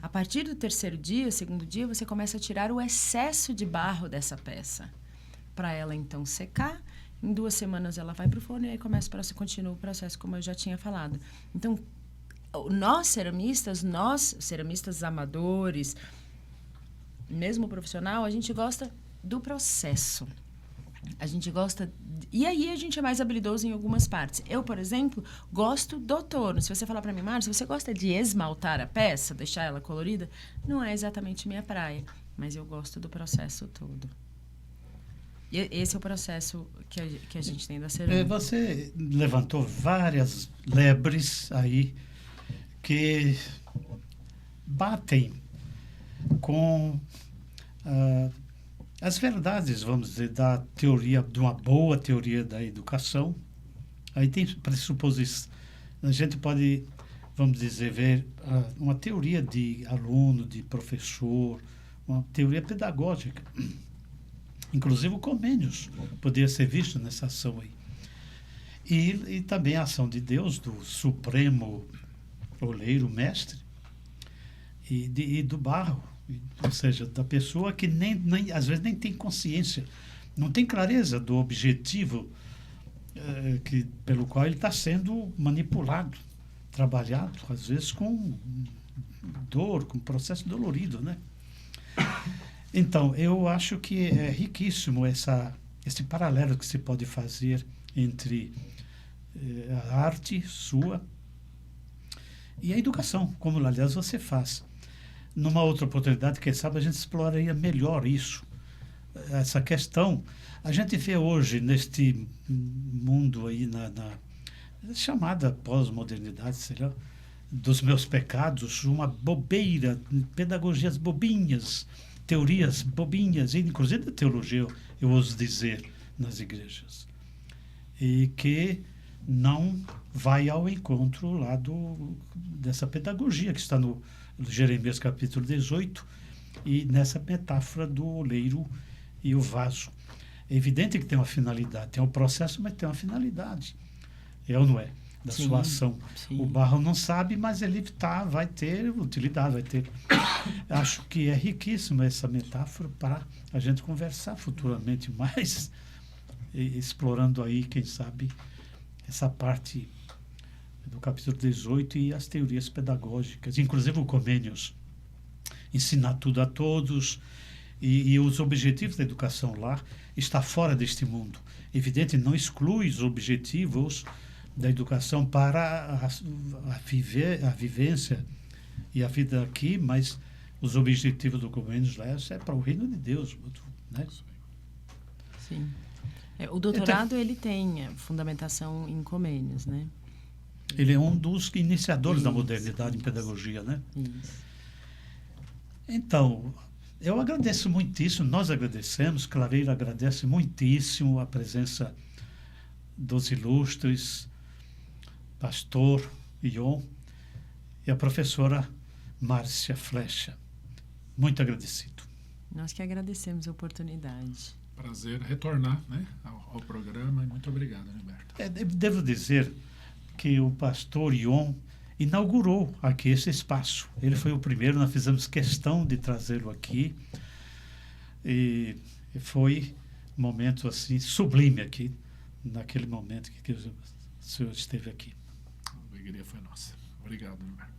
[SPEAKER 2] A partir do terceiro dia, segundo dia, você começa a tirar o excesso de barro dessa peça. Para ela, então, secar. Em 2 semanas, ela vai para o forno e aí continua o processo, como eu já tinha falado. Então, nós ceramistas amadores, mesmo profissional, a gente gosta do processo. A gente gosta... E aí, a gente é mais habilidoso em algumas partes. Eu, por exemplo, gosto do torno. Se você falar para mim, Márcia, você gosta de esmaltar a peça, deixar ela colorida? Não é exatamente minha praia, mas eu gosto do processo todo. E esse é o processo que a gente tem da cerâmica.
[SPEAKER 1] Você levantou várias lebres aí que batem com... as verdades, vamos dizer, da teoria, de uma boa teoria da educação. Aí tem pressuposições. A gente pode, vamos dizer, ver uma teoria de aluno, de professor, uma teoria pedagógica. Inclusive o Comênios poderia ser visto nessa ação aí. E também a ação de Deus, do supremo oleiro mestre, e do barro. Ou seja, da pessoa que às vezes nem tem consciência, não tem clareza do objetivo pelo qual ele está sendo manipulado, trabalhado, às vezes com dor, com processo dolorido, né? Então, eu acho que é riquíssimo esse paralelo que se pode fazer entre a arte sua e a educação, como, aliás, você faz. Numa outra oportunidade, quem sabe, a gente exploraria melhor isso, essa questão. A gente vê hoje, neste mundo aí, na chamada pós-modernidade, sei lá, dos meus pecados, uma bobeira, pedagogias bobinhas, teorias bobinhas, inclusive da teologia, eu ouso dizer, nas igrejas. E que não vai ao encontro lá dessa pedagogia que está no Jeremias capítulo 18, e nessa metáfora do oleiro e o vaso. É evidente que tem uma finalidade, tem um processo, mas tem uma finalidade. É ou não é? Da sua ação. Sim. O barro não sabe, mas ele vai ter utilidade, vai ter... Acho que é riquíssima essa metáfora para a gente conversar futuramente mais, explorando aí, quem sabe, essa parte do capítulo 18 e as teorias pedagógicas, inclusive o Comênios, ensinar tudo a todos, e os objetivos da educação lá está fora deste mundo. Evidente, não exclui os objetivos da educação para a vivência e a vida aqui, mas os objetivos do Comênios lá é para o reino de Deus, né?
[SPEAKER 2] Sim. O doutorado, ele tem fundamentação em Comênios, né?
[SPEAKER 1] Ele é um dos iniciadores da modernidade em pedagogia, né?
[SPEAKER 2] Isso.
[SPEAKER 1] Então, eu agradeço muitíssimo, nós agradecemos, Clareira agradece muitíssimo a presença dos ilustres, pastor Ion e a professora Márcia Flecha. Muito agradecido.
[SPEAKER 2] Nós que agradecemos a oportunidade.
[SPEAKER 3] Prazer retornar, né, ao programa. Muito obrigado, Gilberto.
[SPEAKER 1] Devo dizer que o pastor Ion inaugurou aqui esse espaço. Ele foi o primeiro, nós fizemos questão de trazê-lo aqui. E foi um momento assim sublime aqui, naquele momento que o senhor esteve aqui.
[SPEAKER 3] A alegria foi nossa. Obrigado, Gilberto.